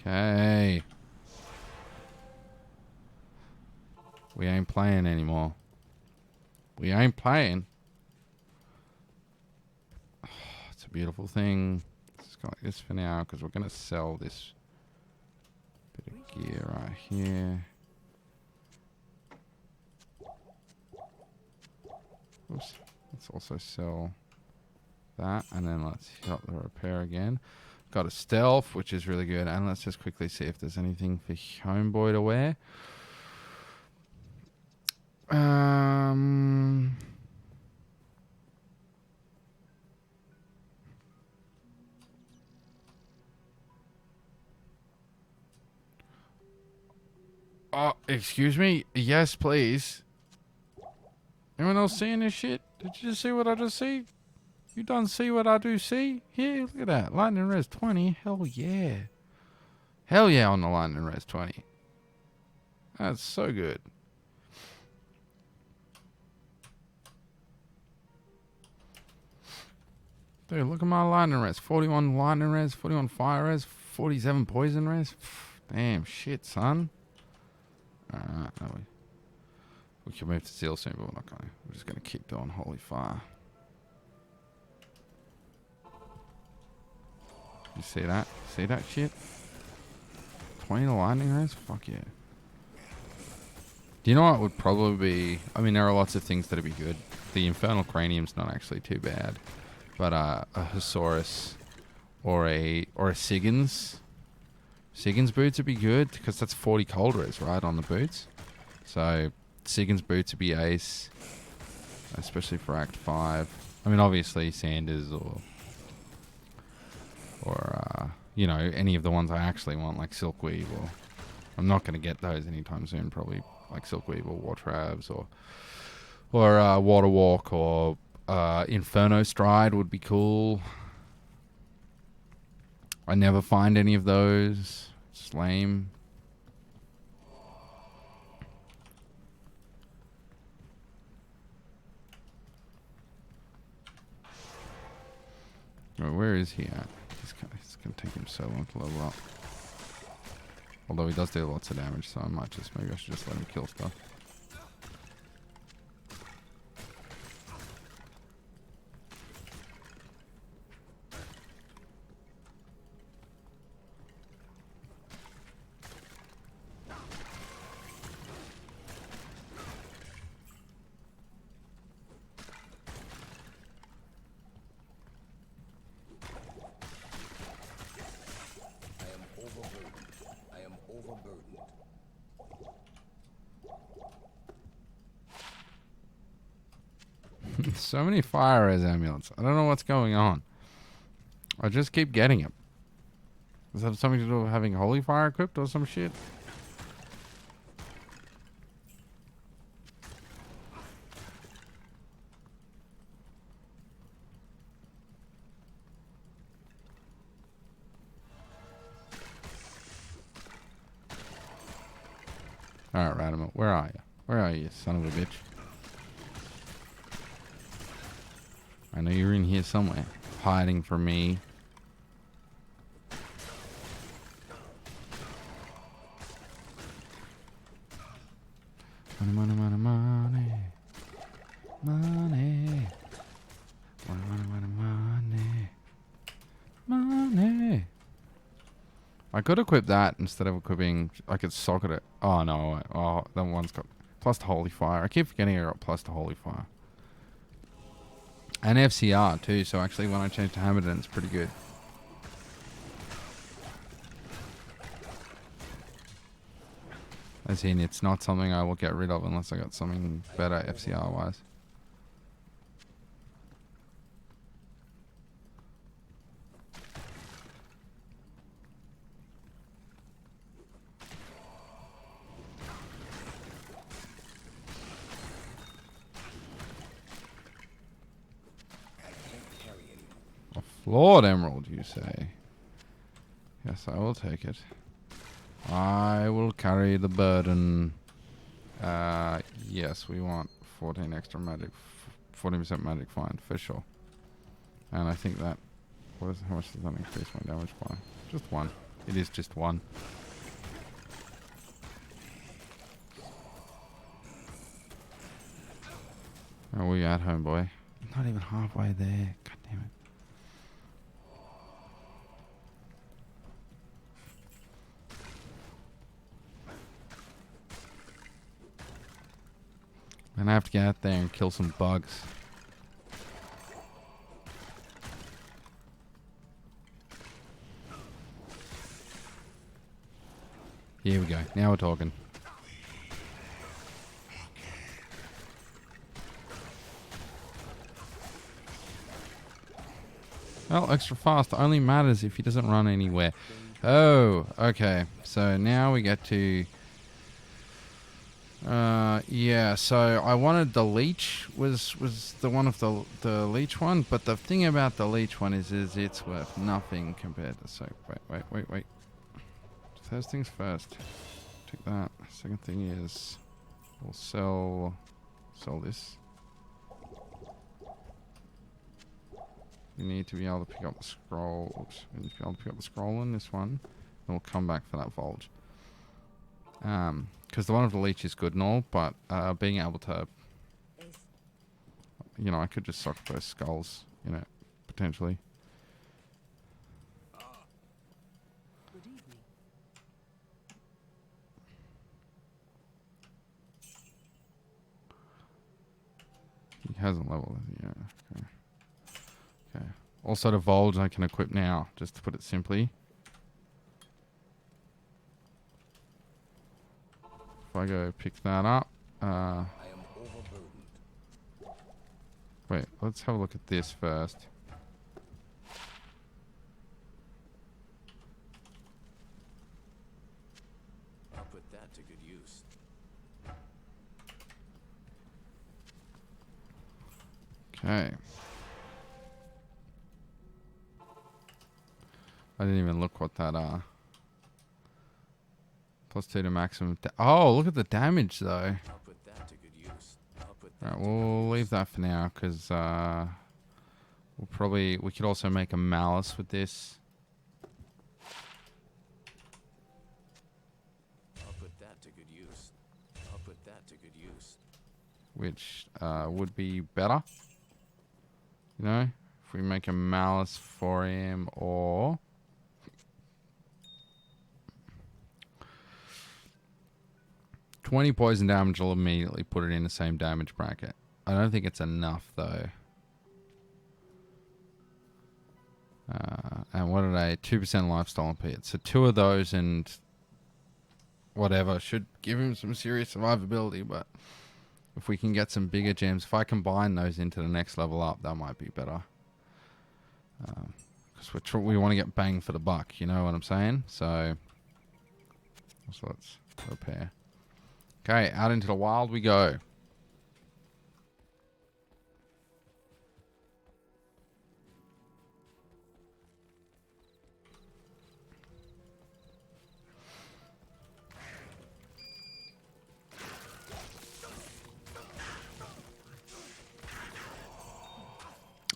Okay. We ain't playing anymore. We ain't playing. Oh, it's a beautiful thing. Go like this for now because we're going to sell this bit of gear right here. Oops. Let's also sell that, and then let's hit up the repair again. Got a stealth, which is really good, and let's just quickly see if there's anything for Homeboy to wear. Oh, excuse me? Yes, please. Anyone else seeing this shit? Did you just see what I just see? You done see what I do see? Here, look at that. Lightning Res 20. Hell yeah. Hell yeah on the Lightning Res 20. That's so good. Dude, look at my Lightning Res. 41 Lightning Res, 41 Fire Res, 47 Poison Res. Damn shit, son. Alright, no, we can move to Seal soon, but we're not going to. We're just going to keep doing Holy Fire. You see that? See that shit? 20 lightning res? Fuck yeah. Do you know what would probably be... I mean, there are lots of things that'd be good. The Infernal Cranium's not actually too bad. But a Thesaurus or a Siggins... Siggins boots would be good, because that's 40 cold res, right, on the boots. So, Siggins boots would be ace. especially for Act 5. I mean, obviously Sanders or you know, any of the ones I actually want, like Silkweave, or I'm not going to get those anytime soon. Probably like Silkweave or Wartravs or Waterwalk or Inferno Stride would be cool. I never find any of those. It's lame. Oh, where is he at? It's going to take him so long to level up. Although he does do lots of damage, so maybe I should just let him kill stuff. I am overburdened. So many fire res amulets. I don't know what's going on. I just keep getting them. Does that have something to do with having holy fire equipped or some shit? Alright, Radimal, where are you? Where are you, son of a bitch? I know you're in here somewhere, hiding from me. Money, money, money, money. Money. Money, money, money, money. Money. I could equip that instead of equipping... I could socket it. Oh, no. Oh, that one's got plus to Holy Fire. I keep forgetting I got plus to Holy Fire. And FCR too, so actually when I change to Hamdin, it's pretty good. As in, it's not something I will get rid of unless I got something better FCR-wise. A flawed emerald, you say? Yes, I will take it. I will carry the burden. Yes, we want 14 extra magic, 40% magic fine, for sure. And I think that, how much does that increase my damage by? Just one. It is just one. How are we at, homeboy? Not even halfway there. God damn it. I'm gonna have to get out there and kill some bugs. Here we go. Now we're talking. Well, extra fast only matters if he doesn't run anywhere. Oh, okay. So now we get to... yeah, so I wanted the leech was the one of the leech one, but the thing about the leech one is it's worth nothing compared to... So, wait. First things first. Take that. Second thing is we'll sell this. We need to be able to pick up the scroll. Oops, we need to be able to pick up the scroll in this one. Then we'll come back for that Volge. Because the one of the leech is good and all, but being able to, you know, I could just sock both skulls, you know, potentially. Good evening. He hasn't leveled it yet. Okay. Okay. Also the Volge I can equip now, just to put it simply. If I go pick that up, I am overburdened. Wait, let's have a look at this first. I'll put that to good use. Okay. I didn't even look what that +2 to maximum. Oh, look at the damage though. I'll put that to good use. I'll put that Alright, to we'll good leave use. that for now because we could also make a malice with this. I'll put that to good use. I'll put that to good use. Which would be better. You know, if we make a malice for him or 20 poison damage will immediately put it in the same damage bracket. I don't think it's enough though. And what are they? 2% lifestyle impede. So 2 of those and whatever should give him some serious survivability, but if we can get some bigger gems, if I combine those into the next level up, that might be better. Because we want to get bang for the buck, you know what I'm saying? So let's repair. Okay, out into the wild we go.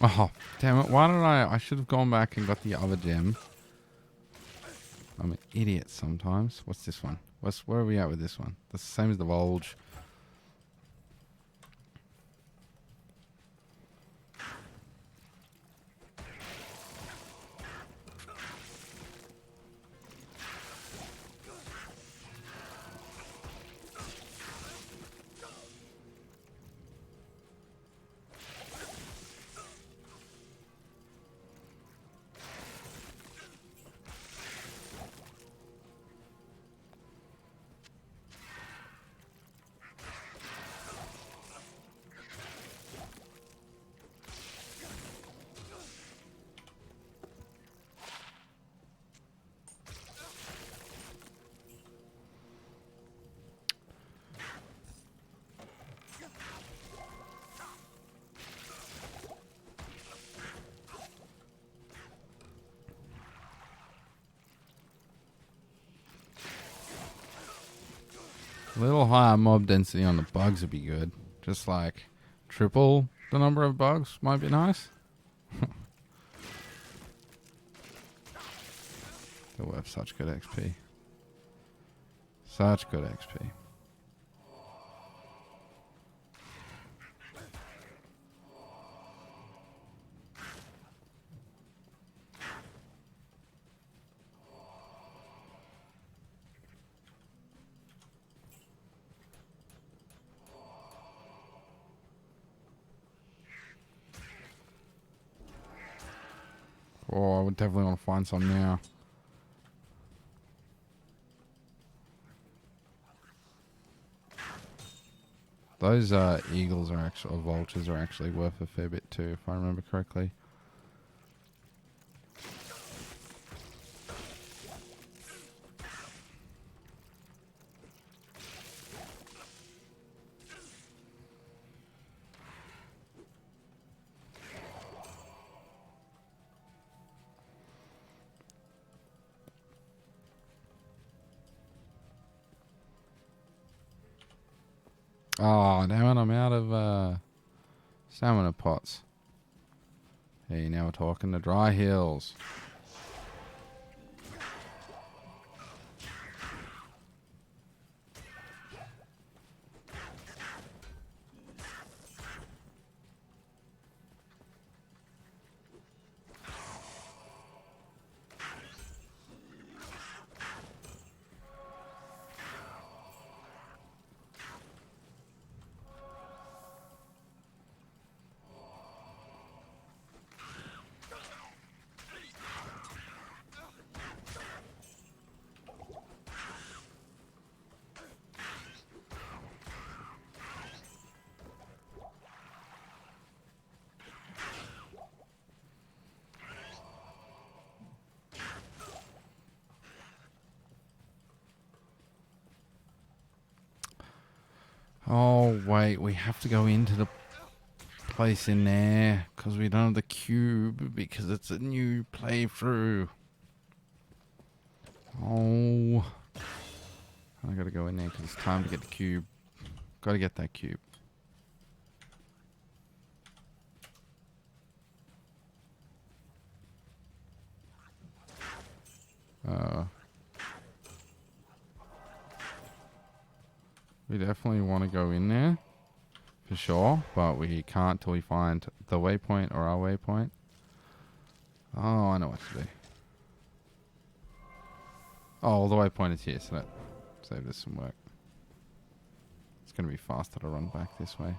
Oh, damn it. Why did I should have gone back and got the other gem. I'm an idiot sometimes. What's this one? Where are we at with this one? That's the same as the Volge. A little higher mob density on the bugs would be good. Just like triple the number of bugs might be nice. They'll have such good XP. Such good XP. Oh, I would definitely want to find some now. Those eagles are actually, or vultures are actually worth a fair bit too, if I remember correctly. Oh, damn it, I'm out of stamina pots. Hey, now we're talking the dry hills. Oh, wait. We have to go into the place in there because we don't have the cube because it's a new playthrough. Oh. I gotta go in there because it's time to get the cube. Gotta get that cube. We definitely want to go in there for sure, but we can't till we find the waypoint or our waypoint. Oh, I know what to do. Oh, the waypoint is here, so that saved us some work. It's going to be faster to run back this way.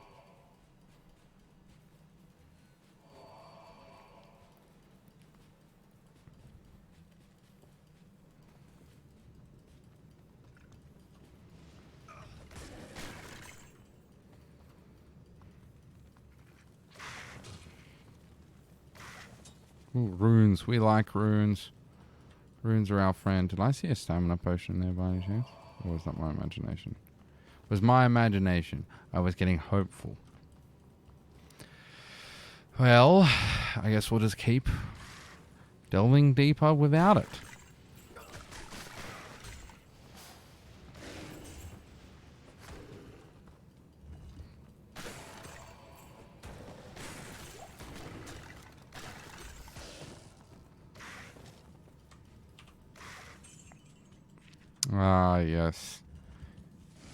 Ooh, runes. We like runes. Runes are our friend. Did I see a stamina potion there by any chance? Or was that my imagination? It was my imagination. I was getting hopeful. Well, I guess we'll just keep delving deeper without it. Ah, yes.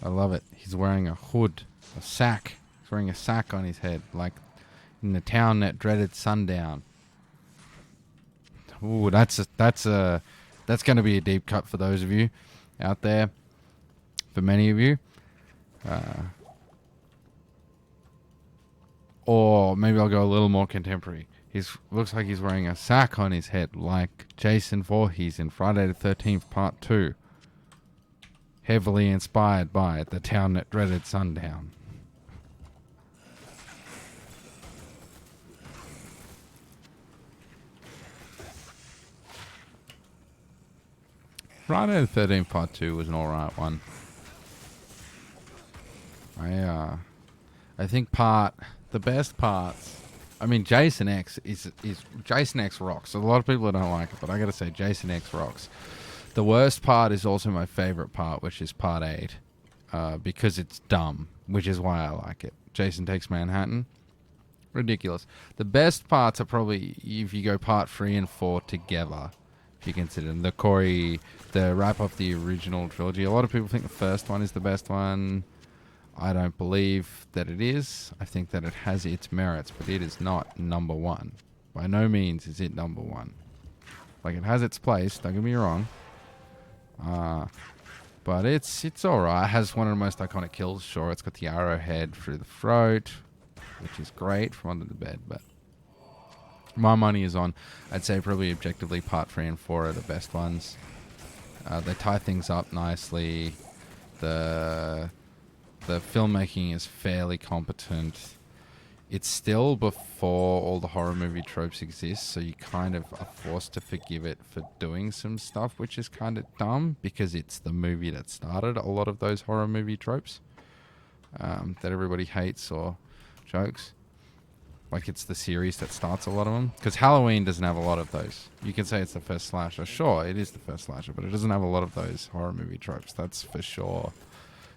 I love it. He's wearing a hood, a sack. He's wearing a sack on his head, like in the town that dreaded sundown. Ooh, that's going to be a deep cut for those of you out there. For many of you. Or maybe I'll go a little more contemporary. Looks like he's wearing a sack on his head, like Jason Voorhees in Friday the 13th Part 2. Heavily inspired by the town that dreaded sundown. Friday the 13th Part 2 was an alright one. I think the best parts, I mean, Jason X is Jason X rocks. A lot of people don't like it, but I gotta say, Jason X rocks. The worst part is also my favorite part, which is Part 8, because it's dumb, which is why I like it. Jason Takes Manhattan. Ridiculous. The best parts are probably if you go Part 3 and 4 together, if you consider them. The wrap of the original trilogy. A lot of people think the first one is the best one. I don't believe that it is. I think that it has its merits, but it is not number one. By no means is it number one. Like, it has its place, don't get me wrong. But it's alright. It has one of the most iconic kills, sure. It's got the arrowhead through the throat, which is great from under the bed, but my money is on, I'd say probably objectively Part 3 and 4 are the best ones. They tie things up nicely. The filmmaking is fairly competent. It's still before all the horror movie tropes exist, so you kind of are forced to forgive it for doing some stuff, which is kind of dumb, because it's the movie that started a lot of those horror movie tropes that everybody hates or jokes. Like, it's the series that starts a lot of them. Because Halloween doesn't have a lot of those. You can say it's the first slasher. Sure, it is the first slasher, but it doesn't have a lot of those horror movie tropes. That's for sure.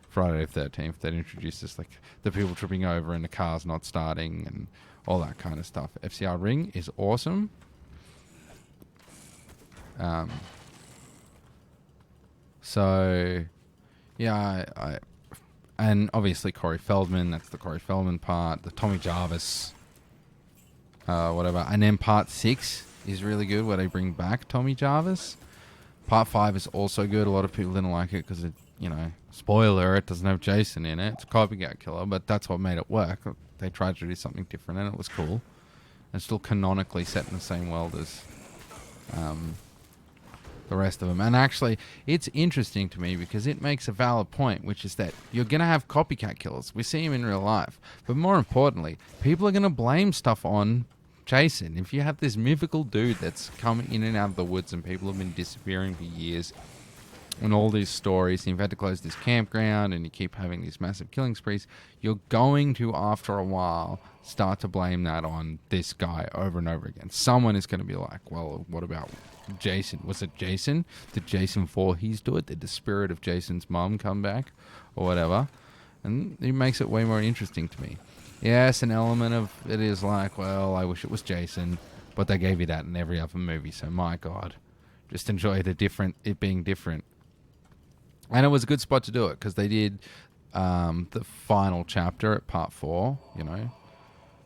Friday the 13th, that introduced us, like, the people tripping over and the cars not starting and all that kind of stuff. FCR Ring is awesome. So, yeah, and obviously Corey Feldman, that's the Corey Feldman part, the Tommy Jarvis, whatever. And then Part 6 is really good, where they bring back Tommy Jarvis. Part 5 is also good. A lot of people didn't like it because it, spoiler, it doesn't have Jason in it. It's a copycat killer, but that's what made it work. They tried to do something different, and it was cool. And still canonically set in the same world as the rest of them. And actually, it's interesting to me because it makes a valid point, which is that you're going to have copycat killers. We see them in real life. But more importantly, people are going to blame stuff on Jason. If you have this mythical dude that's come in and out of the woods and people have been disappearing for years, and all these stories, and you've had to close this campground, and you keep having these massive killing sprees, you're going to, after a while, start to blame that on this guy over and over again. Someone is going to be like, well, what about Jason? Was it Jason? Did Jason Voorhees do it? Did the spirit of Jason's mom come back? Or whatever. And it makes it way more interesting to me. Yes, an element of it is like, well, I wish it was Jason, but they gave you that in every other movie, so my God. Just enjoy it being different. And it was a good spot to do it, because they did the final chapter at part 4, you know.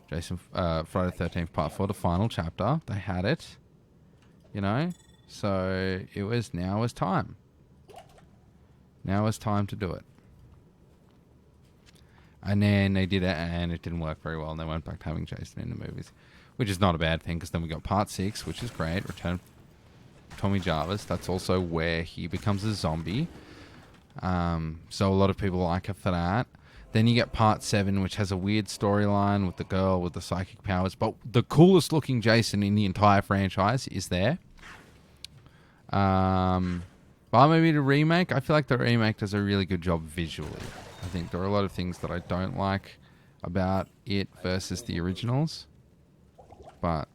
Friday the 13th part 4, the final chapter. They had it, you know. So now was time. Now is time to do it. And then they did it, and it didn't work very well, and they went back to having Jason in the movies, which is not a bad thing, because then we got part 6, which is great, Return of Tommy Jarvis. That's also where he becomes a zombie. So a lot of people like it for that. Then you get part 7, which has a weird storyline with the girl with the psychic powers, but the coolest looking Jason in the entire franchise is there. But maybe the remake, I feel like the remake does a really good job visually. I think there are a lot of things that I don't like about it versus the originals, but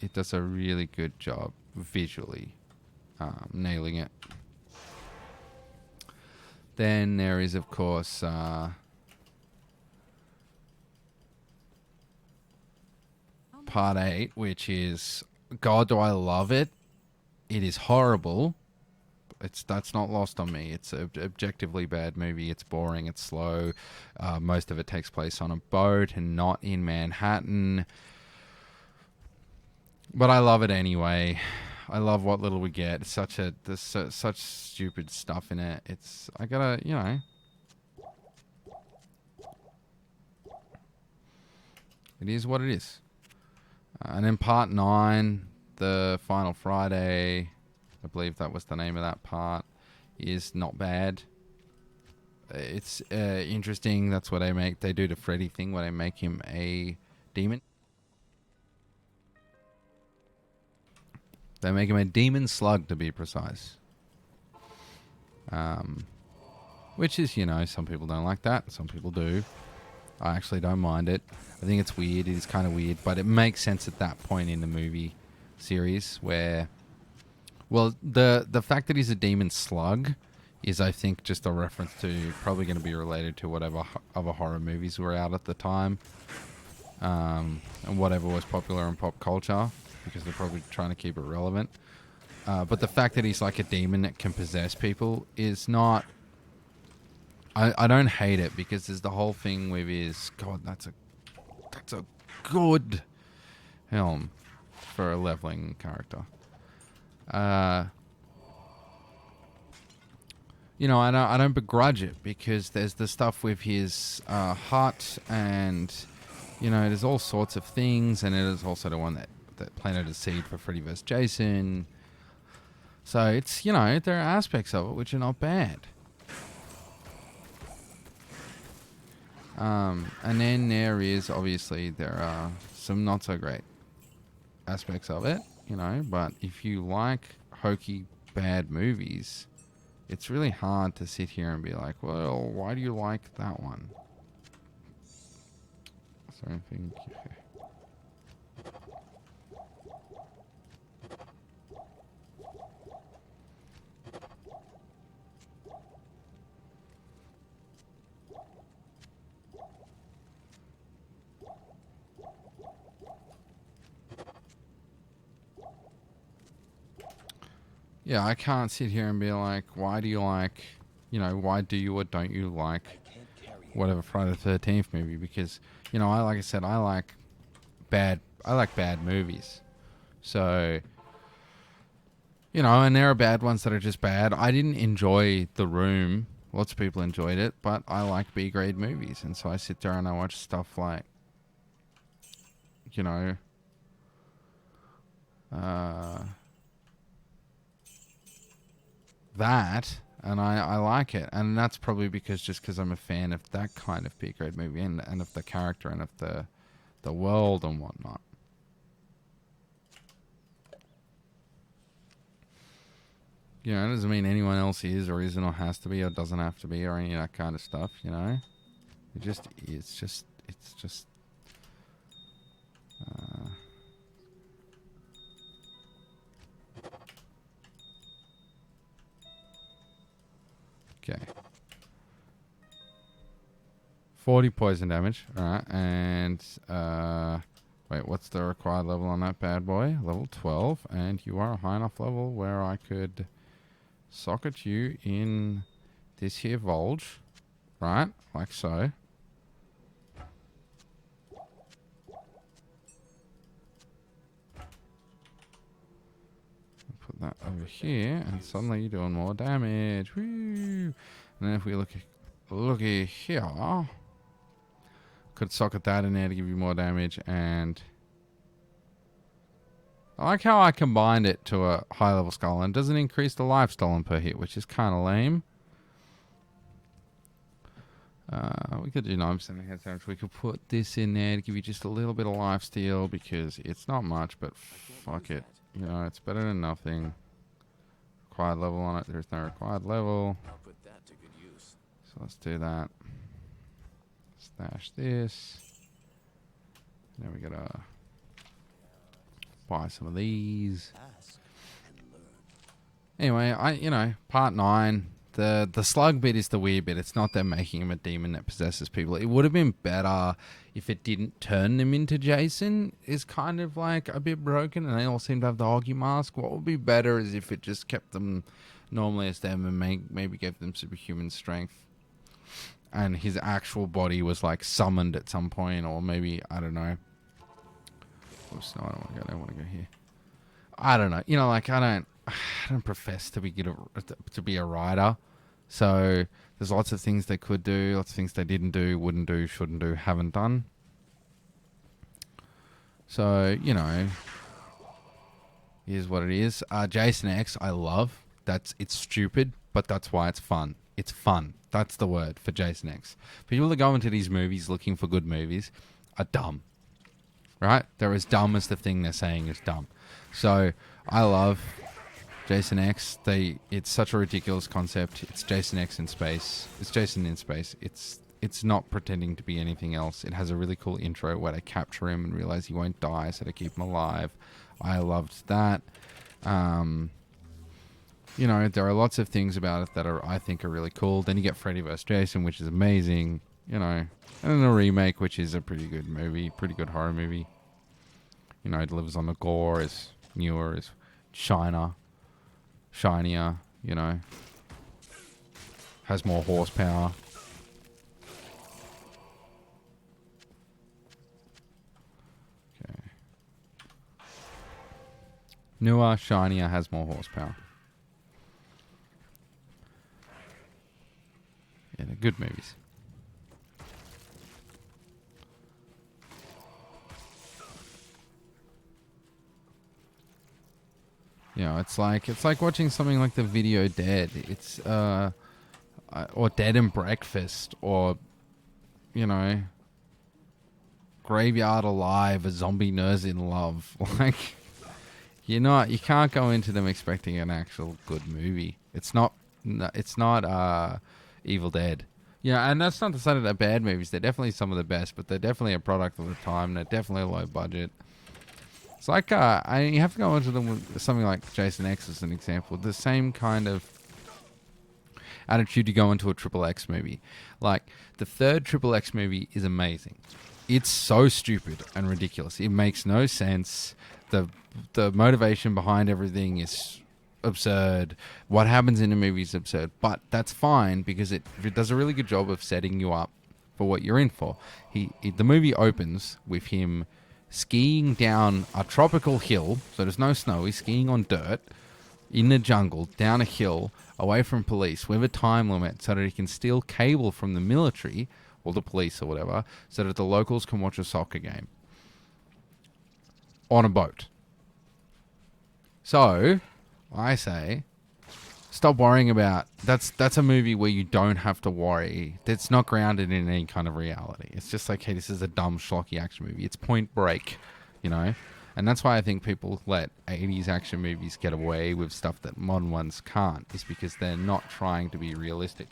it does a really good job visually, nailing it. Then there is, of course, part 8, which is, God, do I love it. It is horrible. That's not lost on me. It's an objectively bad movie. It's boring. It's slow. Most of it takes place on a boat and not in Manhattan. But I love it anyway. I love what little we get. There's such stupid stuff in it. I gotta, you know. It is what it is. And then part 9, the final Friday, I believe that was the name of that part, is not bad. It's interesting. That's what they do the Freddy thing where they make him a demon. They make him a demon slug, to be precise. Which is, you know, some people don't like that. Some people do. I actually don't mind it. I think it's weird. It is kind of weird. But it makes sense at that point in the movie series where... Well, the fact that he's a demon slug is, I think, just a reference to... Probably going to be related to whatever other horror movies were out at the time. And whatever was popular in pop culture. Because they're probably trying to keep it relevant. But the fact that he's like a demon that can possess people is not... I don't hate it, because there's the whole thing with his... God, that's a good helm for a leveling character. You know, I don't begrudge it, because there's the stuff with his hut, and, you know, there's all sorts of things, and it is also the one that planted a seed for Freddy vs. Jason. So it's, you know, there are aspects of it which are not bad. And then there are some not so great aspects of it, you know, but if you like hokey bad movies, it's really hard to sit here and be like, well, why do you like that one? So I think... Yeah, I can't sit here and be like, why do you like, you know, why do you or don't you like whatever Friday the 13th movie? Because, you know, like I said, I like bad movies. So, you know, and there are bad ones that are just bad. I didn't enjoy The Room. Lots of people enjoyed it, but I like B-grade movies. And so I sit there and I watch stuff like, you know, that, and I like it, and that's probably because I'm a fan of that kind of B-grade movie, and of the character, and of the world and whatnot. You know, it doesn't mean anyone else is or isn't or has to be or doesn't have to be or any of that kind of stuff, you know? It's just... Okay. 40 poison damage. Alright, and... wait, what's the required level on that bad boy? Level 12. And you are a high enough level where I could socket you in this here Volge. Right? Like so. Put that over here, and suddenly you're doing more damage. Woo! And then if we look here, could socket that in there to give you more damage, and I like how I combined it to a high level skull and doesn't increase the life stolen per hit, which is kind of lame. We could do 9% enhanced damage. We could put this in there to give you just a little bit of life steal because it's not much, but fuck it. You know, it's better than nothing. Required level on it. There's no required level. I'll put that to good use. So let's do that. Stash this. Now we gotta buy some of these. Anyway, part 9. The slug bit is the weird bit. It's not them making him a demon that possesses people. It would have been better if it didn't turn them into Jason. Is kind of like a bit broken, and they all seem to have the hockey mask. What would be better is if it just kept them normally as them and maybe gave them superhuman strength, and his actual body was like summoned at some point, or maybe I don't know. Oops, no, I don't want to go here. I don't know. You know, like I don't profess to be a writer. So there's lots of things they could do, lots of things they didn't do, wouldn't do, shouldn't do, haven't done. So, you know, here's what it is. Jason X, I love. It's stupid, but that's why it's fun. It's fun. That's the word for Jason X. People that go into these movies looking for good movies are dumb. Right? They're as dumb as the thing they're saying is dumb. So I love Jason X. It's such a ridiculous concept. It's Jason X in space. It's Jason in space. It's not pretending to be anything else. It has a really cool intro where they capture him and realize he won't die, so they keep him alive. I loved that. You know, there are lots of things about it that I think are really cool. Then you get Freddy vs. Jason, which is amazing. You know, and then a remake, which is a pretty good movie, pretty good horror movie. You know, it lives on the gore, is newer, is shinier, you know, has more horsepower. Okay. Newer, shinier, has more horsepower. Yeah, they're good movies. You know, it's like watching something like The Video Dead. It's or Dead and Breakfast, or you know, Graveyard Alive, A Zombie Nurse in Love. Like, you can't go into them expecting an actual good movie. It's not Evil Dead. Yeah, and that's not to say that they're bad movies. They're definitely some of the best, but they're definitely a product of the time. They're definitely low budget. It's like, you have to go into them with something like Jason X as an example. The same kind of attitude you go into a Triple X movie. Like, the third Triple X movie is amazing. It's so stupid and ridiculous. It makes no sense. The motivation behind everything is absurd. What happens in the movie is absurd. But that's fine because it does a really good job of setting you up for what you're in for. The movie opens with him skiing down a tropical hill, so there's no snow. He's skiing on dirt in the jungle, down a hill, away from police, with a time limit so that he can steal cable from the military, or the police or whatever, so that the locals can watch a soccer game. On a boat. So, I say, stop worrying about... That's a movie where you don't have to worry. It's not grounded in any kind of reality. It's just like, hey, this is a dumb, schlocky action movie. It's Point Break, you know? And that's why I think people let 80s action movies get away with stuff that modern ones can't, is because they're not trying to be realistic.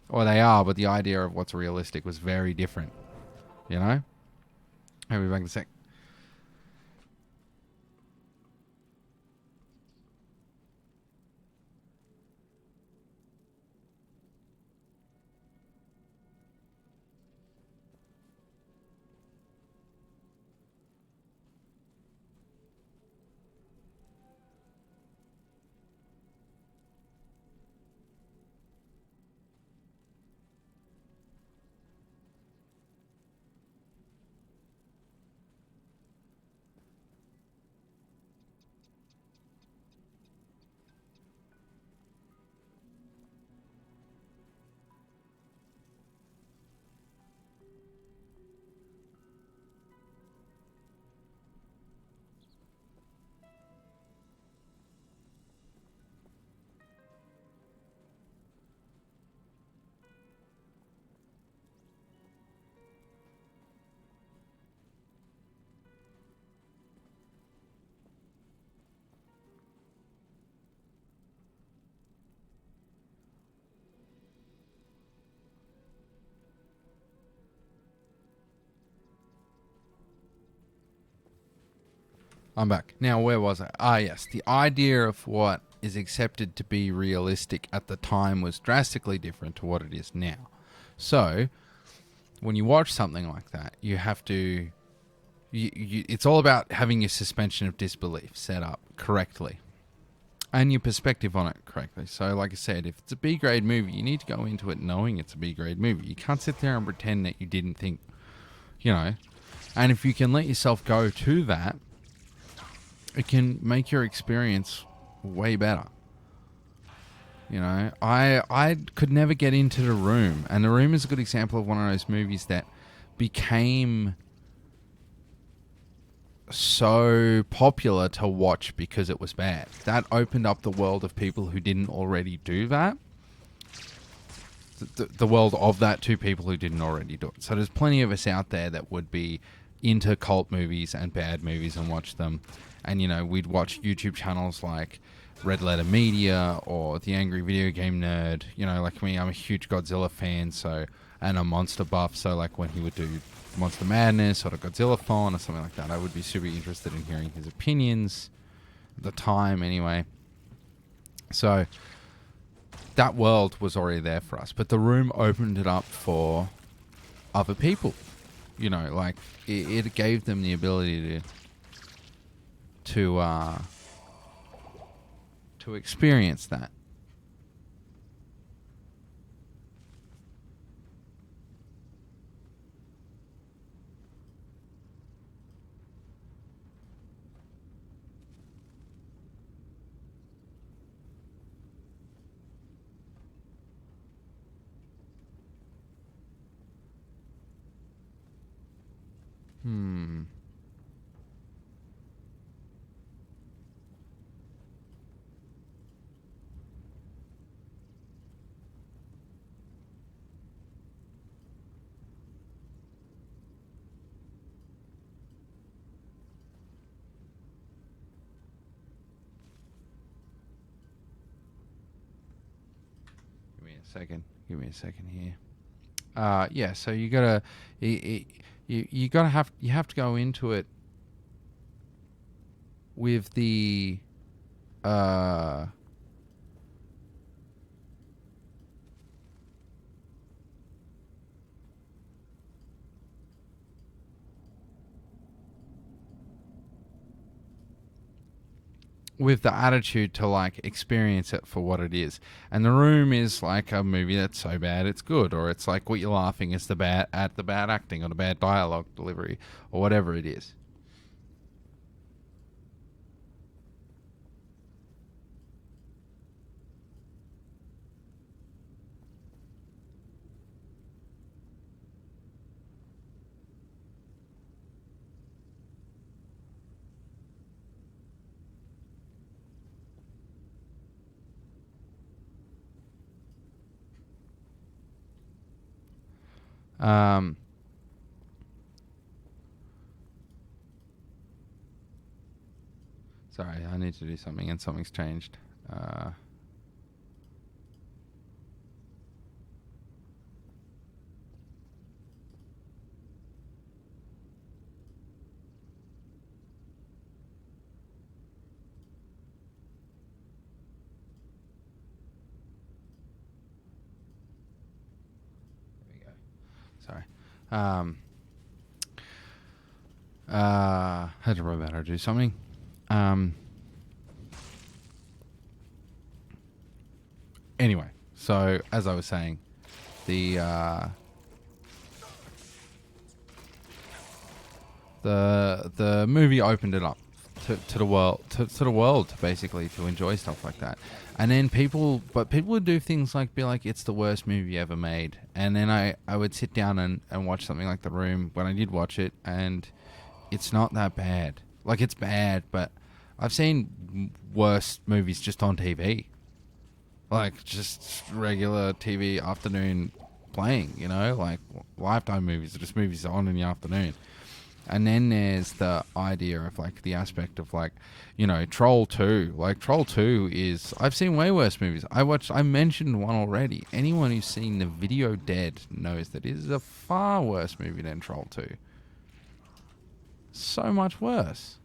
Or they are, but the idea of what's realistic was very different. You know? I'll be back in a sec. I'm back. Now, where was I? Ah, yes. The idea of what is accepted to be realistic at the time was drastically different to what it is now. So, when you watch something like that, you have to... it's all about having your suspension of disbelief set up correctly. And your perspective on it correctly. So, like I said, if it's a B-grade movie, you need to go into it knowing it's a B-grade movie. You can't sit there and pretend that you didn't think, you know. And if you can let yourself go to that, it can make your experience way better. You know, I could never get into The Room. And The Room is a good example of one of those movies that became so popular to watch because it was bad. That opened up the world of people who didn't already do that. The world of that to people who didn't already do it. So there's plenty of us out there that would be into cult movies and bad movies and watch them. And, you know, we'd watch YouTube channels like Red Letter Media or The Angry Video Game Nerd. You know, like me, I'm a huge Godzilla fan, so, and a monster buff. So, like, when he would do Monster Madness or the Godzilla Phone or something like that, I would be super interested in hearing his opinions at the time, anyway. So, that world was already there for us. But The Room opened it up for other people. You know, like, it gave them the ability to experience that. Give me a second here. Yeah, so you gotta, you have to go into it with the, with the attitude to, like, experience it for what it is. And The Room is like a movie that's so bad it's good, or it's like what you're laughing is the bad acting or the bad dialogue delivery or whatever it is. Sorry, I need to do something and something's changed. There we go. Sorry. Had to remember how to do something. Anyway, so as I was saying, the movie opened it up to the world, to the world, basically, to enjoy stuff like that. And then people would do things like be like, it's the worst movie ever made. And then I would sit down and watch something like The Room when I did watch it, and it's not that bad. Like, it's bad, but I've seen worse movies just on TV. Like, just regular TV afternoon playing, you know? Like, Lifetime movies, or just movies on in the afternoon. And then there's the idea of, like, the aspect of, like, you know, Troll 2. Like, Troll 2 is... I've seen way worse movies. I mentioned one already. Anyone who's seen The Video Dead knows that it is a far worse movie than Troll 2. So much worse.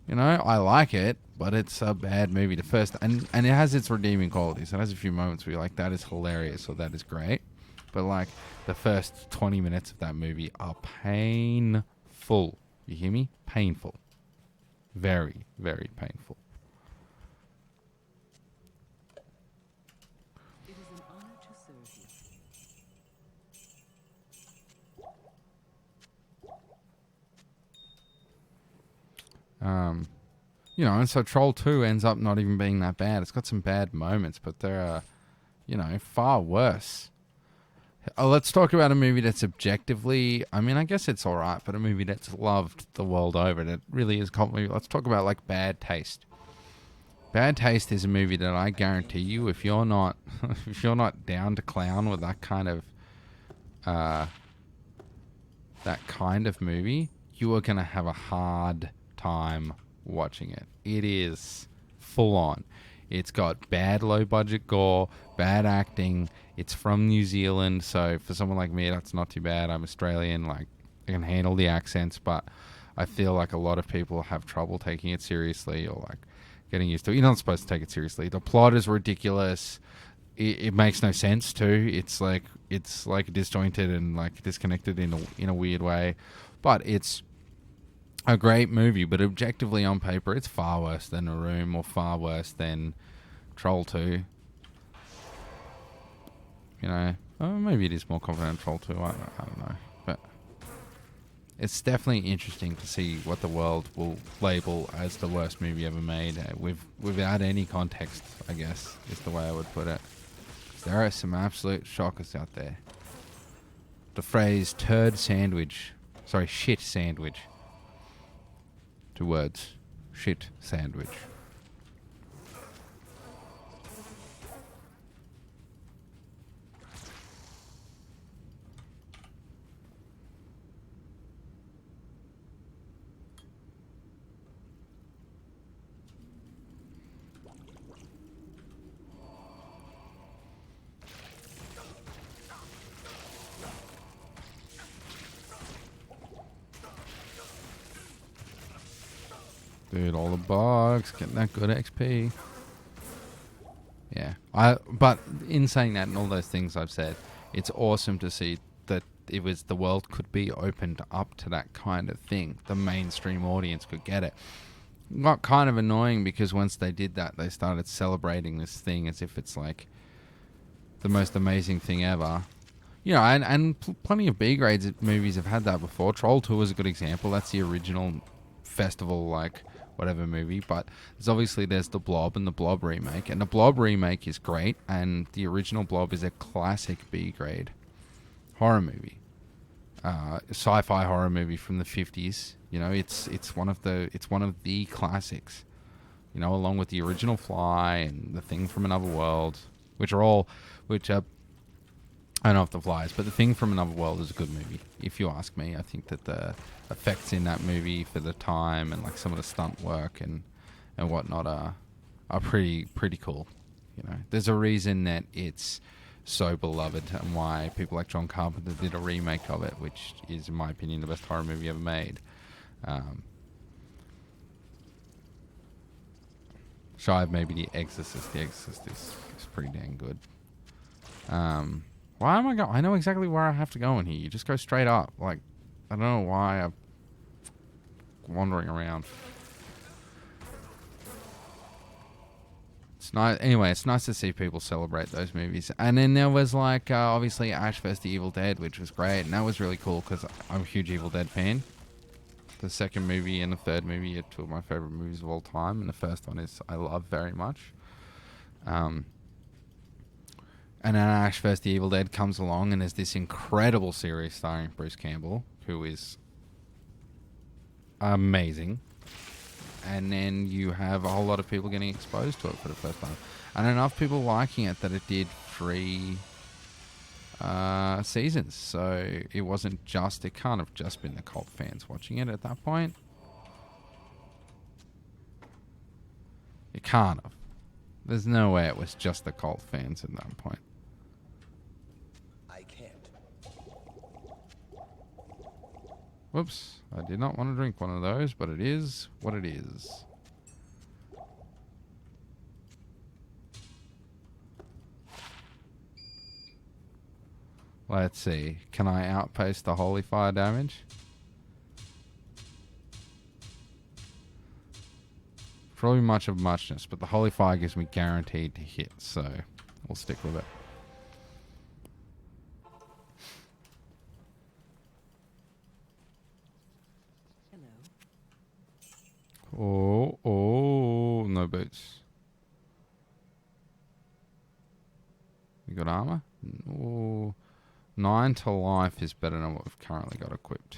You know, I like it, but it's a bad movie. The first... And it has its redeeming qualities. It has a few moments where you're like, that is hilarious, or that is great. But, like, the first 20 minutes of that movie are painful. You hear me? Painful. Very, very painful. It is an honor to serve you. You know, and so Troll 2 ends up not even being that bad. It's got some bad moments, but there are, you know, far worse. Let's talk about a movie that's objectively, I mean, I guess it's alright, but a movie that's loved the world over. That really is a cult movie. Let's talk about, like, Bad Taste. Bad Taste is a movie that I guarantee you, if you're not down to clown with that kind of movie, you are gonna have a hard time watching it. It is full on. It's got bad low budget gore, bad acting. It's from New Zealand, so for someone like me, that's not too bad. I'm Australian, like, I can handle the accents, but I feel like a lot of people have trouble taking it seriously, or, like, getting used to it. You're not supposed to take it seriously. The plot is ridiculous. It makes no sense too. It's like disjointed and, like, disconnected in a weird way, but it's a great movie. But objectively, on paper, it's far worse than A Room, or far worse than Troll 2. You know, maybe it is more confident in Troll 2. I don't know. But it's definitely interesting to see what the world will label as the worst movie ever made, without any context, I guess, is the way I would put it. There are some absolute shockers out there. The phrase shit sandwich. 2 words. Shit sandwich. Dude, all the bugs, getting that good XP. Yeah. But in saying that and all those things I've said, it's awesome to see that the world could be opened up to that kind of thing. The mainstream audience could get it. Got kind of annoying because once they did that, they started celebrating this thing as if it's, like, the most amazing thing ever. You know, and plenty of B-grades movies have had that before. Troll 2 is a good example. That's the original festival, like, whatever movie. But there's the Blob and the Blob remake. And the Blob remake is great. And the original Blob is a classic B-grade horror movie. Sci-fi horror movie from the 50s. You know, it's one of the classics. You know, along with the original Fly and The Thing from Another World, which are I don't know if the flies, but The Thing from Another World is a good movie. If you ask me, I think that the effects in that movie for the time and like some of the stunt work and whatnot are pretty cool. You know, there's a reason that it's so beloved and why people like John Carpenter did a remake of it, which is, in my opinion, the best horror movie ever made. Shy of maybe The Exorcist. The Exorcist is pretty dang good. Why am I going? I know exactly where I have to go in here. You just go straight up. Like, I don't know why I'm wandering around. It's nice. Anyway, it's nice to see people celebrate those movies. And then there was like obviously Ash vs. the Evil Dead, which was great, and that was really cool because I'm a huge Evil Dead fan. The second movie and the third movie are two of my favorite movies of all time, and the first one is I love very much. And then Ash vs. the Evil Dead comes along, and there's this incredible series starring Bruce Campbell, who is amazing. And then you have a whole lot of people getting exposed to it for the first time. And enough people liking it that it did 3 seasons. So it wasn't just, it can't have just been the cult fans watching it at that point. It can't have. There's no way it was just the cult fans at that point. I can't. Whoops. I did not want to drink one of those, but it is what it is. Let's see. Can I outpace the holy fire damage? Probably much of muchness, but the holy fire gives me guaranteed to hit, so we'll stick with it. Hello. Oh, no boots. You got armor? Oh, 9 to life is better than what we've currently got equipped.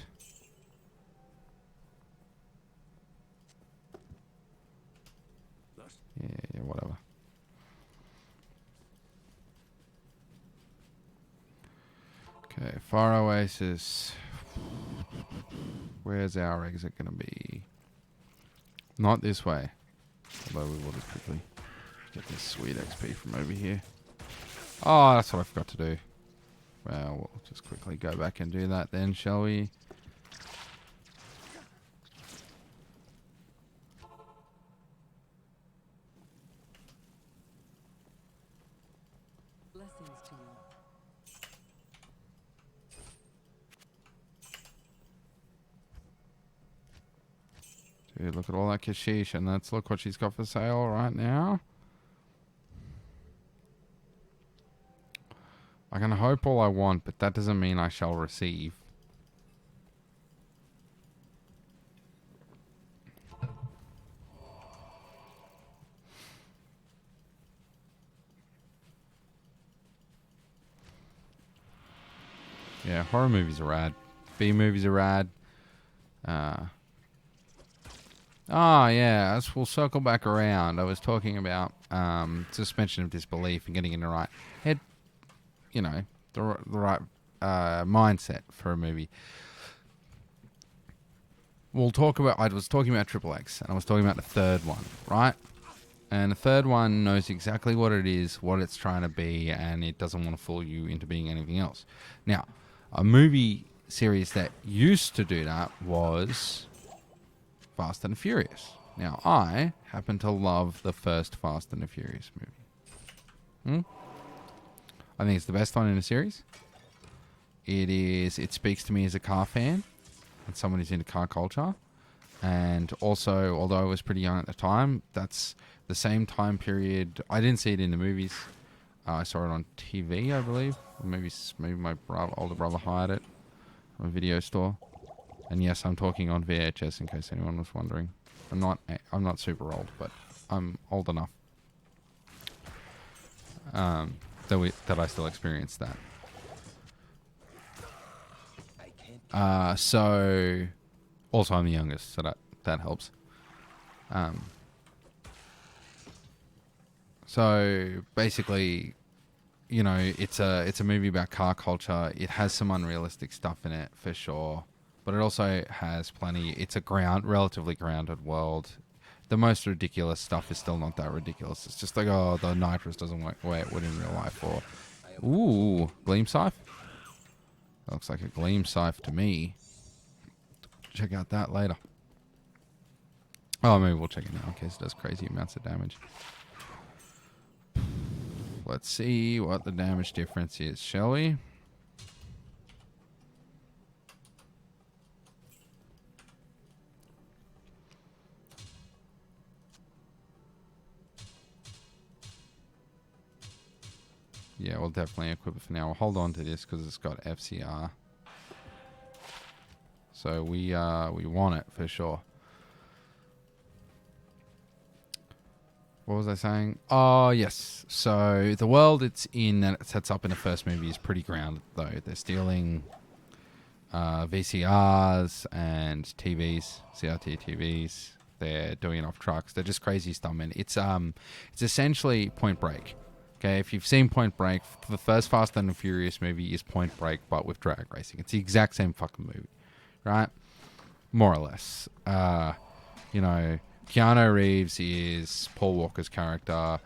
Yeah, whatever. Okay, Fire Oasis. Where's our exit going to be? Not this way. Although we will just quickly get this sweet XP from over here. Oh, that's what I forgot to do. Well, we'll just quickly go back and do that then, shall we? Blessings to you. Dude, look at all that kashish, and let's look what she's got for sale right now. I can hope all I want, but that doesn't mean I shall receive. Yeah, horror movies are rad. B movies are rad. Yeah, we'll circle back around. I was talking about suspension of disbelief and getting in the right head, you know, the right mindset for a movie. I was talking about Triple X, and I was talking about the third one, right? And the third one knows exactly what it is, what it's trying to be, and it doesn't want to fool you into being anything else. Now, a movie series that used to do that was Fast and Furious. Now, I happen to love the first Fast and the Furious movie. I think it's the best one in the series. It speaks to me as a car fan and someone who's into car culture. And also, although I was pretty young at the time, that's the same time period. I didn't see it in the movies. I saw it on TV, I believe. Or maybe my older brother hired it from a video store. And yes, I'm talking on VHS in case anyone was wondering. I'm not super old, but I'm old enough that I still experienced that. So also I'm the youngest, so that helps. So basically, you know, it's a movie about car culture. It has some unrealistic stuff in it for sure, but it also has plenty. It's a relatively grounded world. The most ridiculous stuff is still not that ridiculous. It's just like, oh, the nitrous doesn't work the way it would in real life. Or, ooh, gleam scythe. That looks like a gleam scythe to me. Check out that later. Oh, maybe we'll check it now in case it does crazy amounts of damage. Let's see what the damage difference is, shall we? Yeah, we'll definitely equip it for now. We'll hold on to this because it's got FCR. So we want it for sure. What was I saying? Oh, yes. So the world it's in that it sets up in the first movie is pretty grounded, though. They're stealing VCRs and TVs, CRT TVs. They're doing it off trucks. They're just crazy stuff, man. It's essentially Point Break. Okay, if you've seen Point Break, the first Fast and the Furious movie is Point Break, but with drag racing. It's the exact same fucking movie, right? More or less. You know, Keanu Reeves is Paul Walker's character,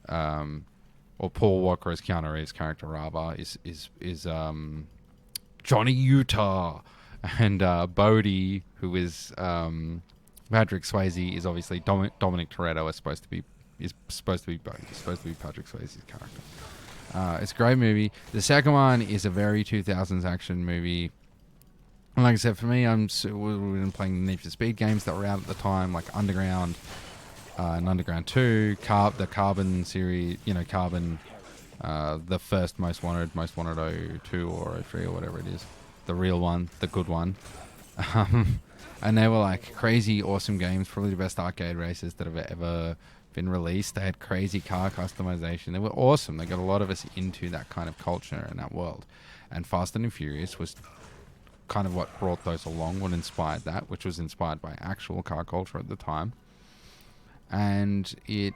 or Paul Walker as Keanu Reeves' character rather is Johnny Utah, and Bodhi, who is Patrick Swayze, is obviously Dominic Toretto is supposed to be Bodhi. He's supposed to be Patrick Swayze's character. It's a great movie. The second one is a very 2000s action movie. And like I said, for me, we've been playing the Need for Speed games that were out at the time, like Underground and Underground 2, the Carbon series, you know, Carbon, the first Most Wanted 02 or 03 or whatever it is, the real one, the good one. And they were like crazy, awesome games, probably the best arcade races that have ever been released. They had crazy car customization. They were awesome. They got a lot of us into that kind of culture and that world. And Fast and Furious was kind of what brought those along, what inspired that, which was inspired by actual car culture at the time. And it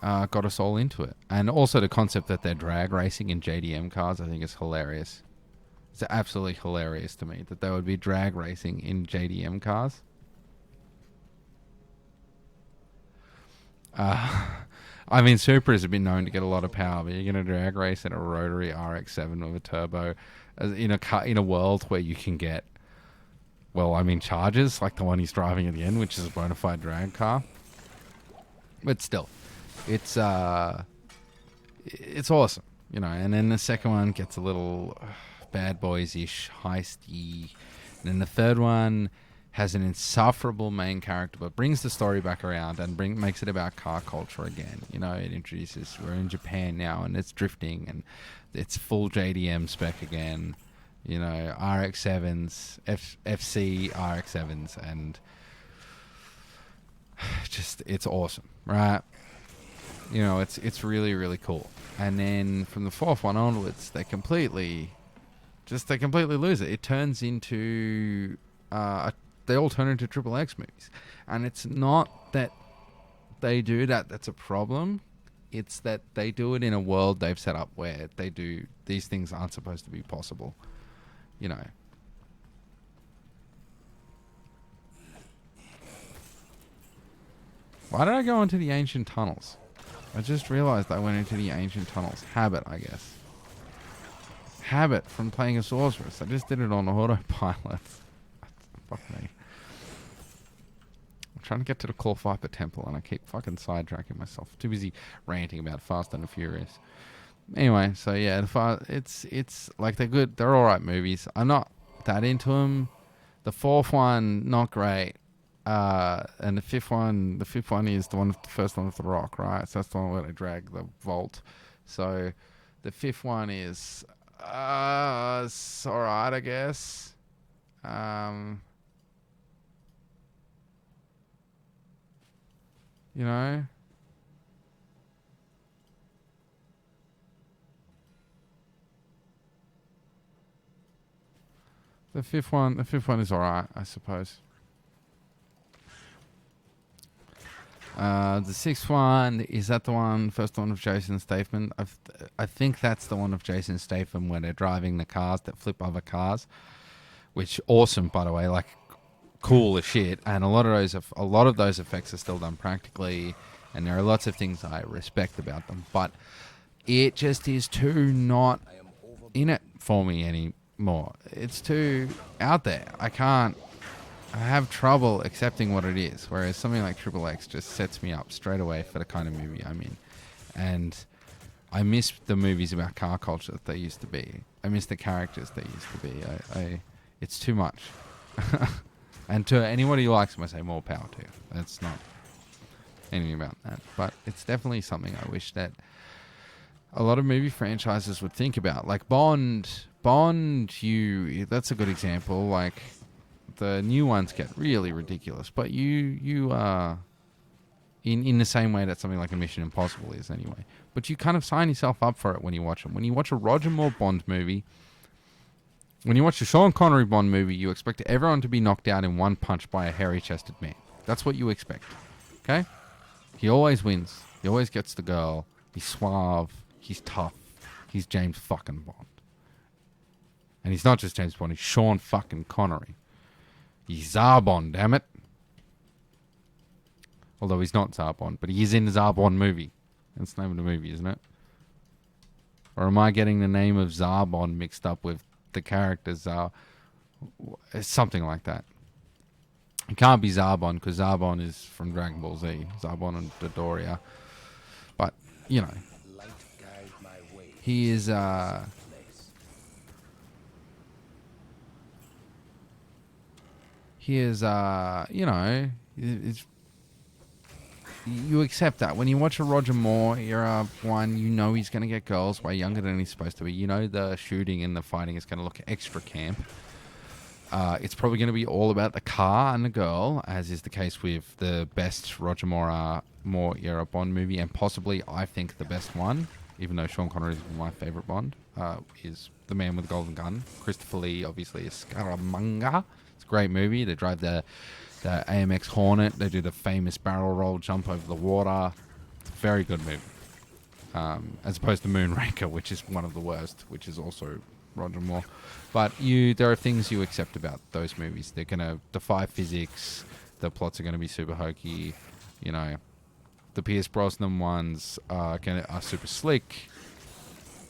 got us all into it. And also the concept that they're drag racing in JDM cars, I think is hilarious. It's absolutely hilarious to me that they would be drag racing in JDM cars. I mean, Supras have been known to get a lot of power, but you're going to drag race in a rotary RX-7 with a turbo in a world where you can get, well, I mean, Chargers, like the one he's driving at the end, which is a bona fide drag car. But still, it's awesome, you know. And then the second one gets a little Bad Boys-ish, heisty. And then the third one has an insufferable main character, but brings the story back around and makes it about car culture again. You know, it introduces, we're in Japan now, and it's drifting, and it's full JDM spec again. You know, RX-7s, FC RX-7s, and just, it's awesome, right? You know, it's really, really cool. And then from the fourth one onwards, they completely lose it. It turns into they all turn into Triple X movies. And it's not that they do that that's a problem. It's that they do it in a world they've set up where these things aren't supposed to be possible. You know. Why did I go into the ancient tunnels? I just realized I went into the ancient tunnels. Habit, I guess. Habit from playing a sorceress. I just did it on autopilot. Fuck me. I'm trying to get to the Claw Viper Temple and I keep fucking sidetracking myself. Too busy ranting about Fast and the Furious. Anyway, so yeah, it's like they're good. They're alright movies. I'm not that into them. The fourth one, not great. And the fifth one is the first one with the rock, right? So that's the one where they drag the vault. So the fifth one is it's alright, I guess. You know. The fifth one is alright, I suppose. The sixth one, is that the one, first one of Jason Statham? I think that's the one of Jason Statham where they're driving the cars that flip other cars, which awesome, by the way, like cool as shit. And a lot of those effects are still done practically, and there are lots of things I respect about them, but it just is too not in it for me anymore. It's too out there. I have trouble accepting what it is, whereas something like Triple X just sets me up straight away for the kind of movie I'm in. And I miss the movies about car culture that they used to be. I miss the characters they used to be. It's too much. And to anybody who likes them, I say more power to you. That's not anything about that. But it's definitely something I wish that a lot of movie franchises would think about. Like Bond, that's a good example. Like, the new ones get really ridiculous, but you are in the same way that something like a Mission Impossible is anyway. But you kind of sign yourself up for it when you watch them. When you watch a Roger Moore Bond movie, when you watch a Sean Connery Bond movie, you expect everyone to be knocked out in one punch by a hairy-chested man. That's what you expect. Okay? He always wins. He always gets the girl. He's suave. He's tough. He's James fucking Bond. And he's not just James Bond. He's Sean fucking Connery. He's Zarbon, damn it. Although he's not Zarbon, but he is in the Zarbon movie. That's the name of the movie, isn't it? Or am I getting the name of Zarbon mixed up with the character Zar? Something like that. It can't be Zarbon, because Zarbon is from Dragon Ball Z. Zarbon and Dodoria. But, you know. Light guide my way. He is, you know, you accept that. When you watch a Roger Moore era one, you know he's going to get girls way younger than he's supposed to be. You know the shooting and the fighting is going to look extra camp. It's probably going to be all about the car and the girl, as is the case with the best Roger Moore era Bond movie, and possibly, I think, the best one, even though Sean Connery is my favourite Bond, is The Man with the Golden Gun. Christopher Lee, obviously, is Scaramanga. It's a great movie. They drive the AMX Hornet. They do the famous barrel roll jump over the water. It's a very good movie. As opposed to Moonraker, which is one of the worst, which is also Roger Moore. But there are things you accept about those movies. They're going to defy physics. The plots are going to be super hokey. You know, the Pierce Brosnan ones are super slick.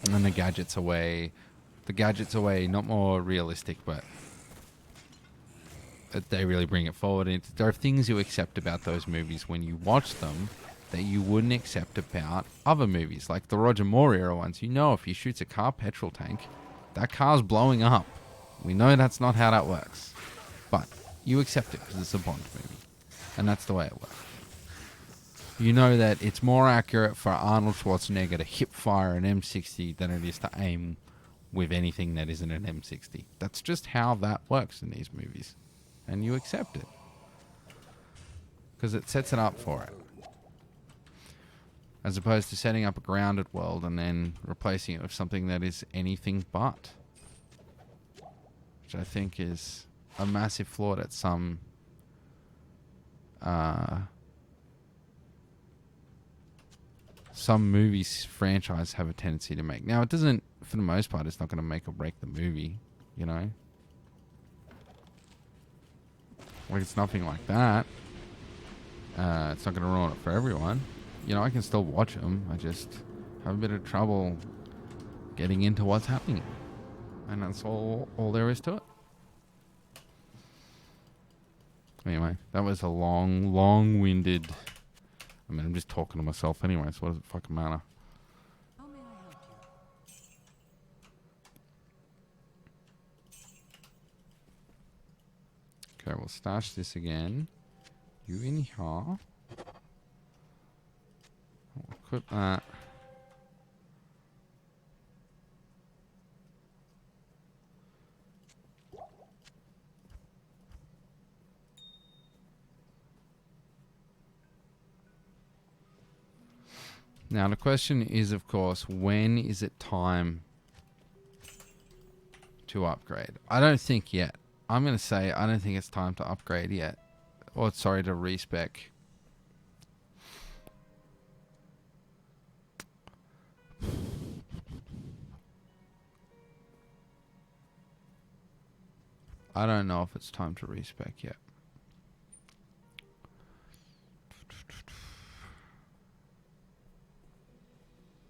And then the gadgets away. Not more realistic, but they really bring it forward. And there are things you accept about those movies when you watch them that you wouldn't accept about other movies. Like the Roger Moore era ones. You know, if he shoots a car petrol tank, that car's blowing up. We know that's not how that works. But you accept it because it's a Bond movie. And that's the way it works. You know that it's more accurate for Arnold Schwarzenegger to hip fire an M60 than it is to aim with anything that isn't an M60. That's just how that works in these movies. And you accept it. Because it sets it up for it. As opposed to setting up a grounded world and then replacing it with something that is anything but. Which I think is a massive flaw that some movies franchise have a tendency to make. Now, it doesn't, for the most part, it's not going to make or break the movie, you know? Like, it's nothing like that. It's not going to ruin it for everyone. You know, I can still watch them. I just have a bit of trouble getting into what's happening. And that's all there is to it. Anyway, that was a long-winded... I mean, I'm just talking to myself anyway, so what does it fucking matter? How may I help you? Okay, we'll stash this again. You in here. I'll equip that. Now, the question is, of course, when is it time to upgrade? I don't think yet. I'm going to say I don't think it's time to upgrade yet. Or, sorry, to respec. I don't know if it's time to respec yet.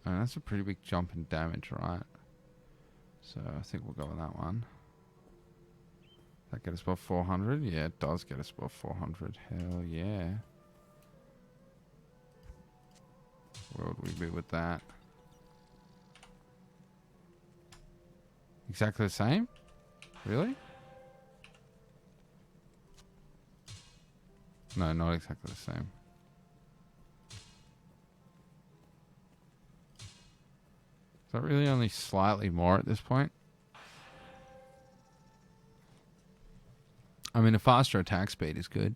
And that's a pretty big jump in damage, right? So I think we'll go with that one. That get us above 400? Yeah, it does get us above 400. Hell yeah. Where would we be with that? Exactly the same? Really? No, not exactly the same. Is that really only slightly more at this point? I mean, a faster attack speed is good.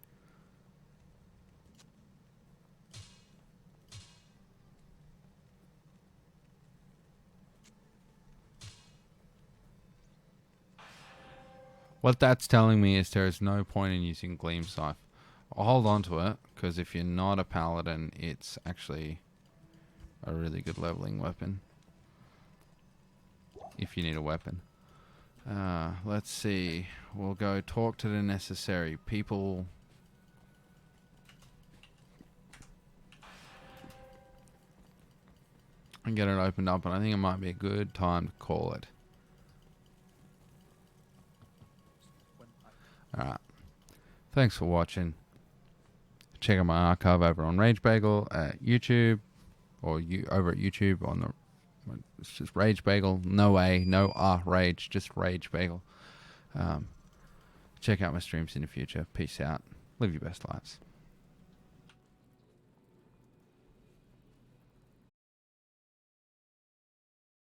What that's telling me is there is no point in using Gleam Scythe. I'll hold on to it, because if you're not a paladin, it's actually a really good leveling weapon. If you need a weapon. Let's see. We'll go talk to the necessary people. And get it opened up, and I think it might be a good time to call it. Alright. Thanks for watching. Check out my archive over on Rage Bagel at YouTube. Or over at YouTube on the... It's just Rage Bagel. No A, no R, Rage. Just Rage Bagel. Check out my streams in the future. Peace out. Live your best lives.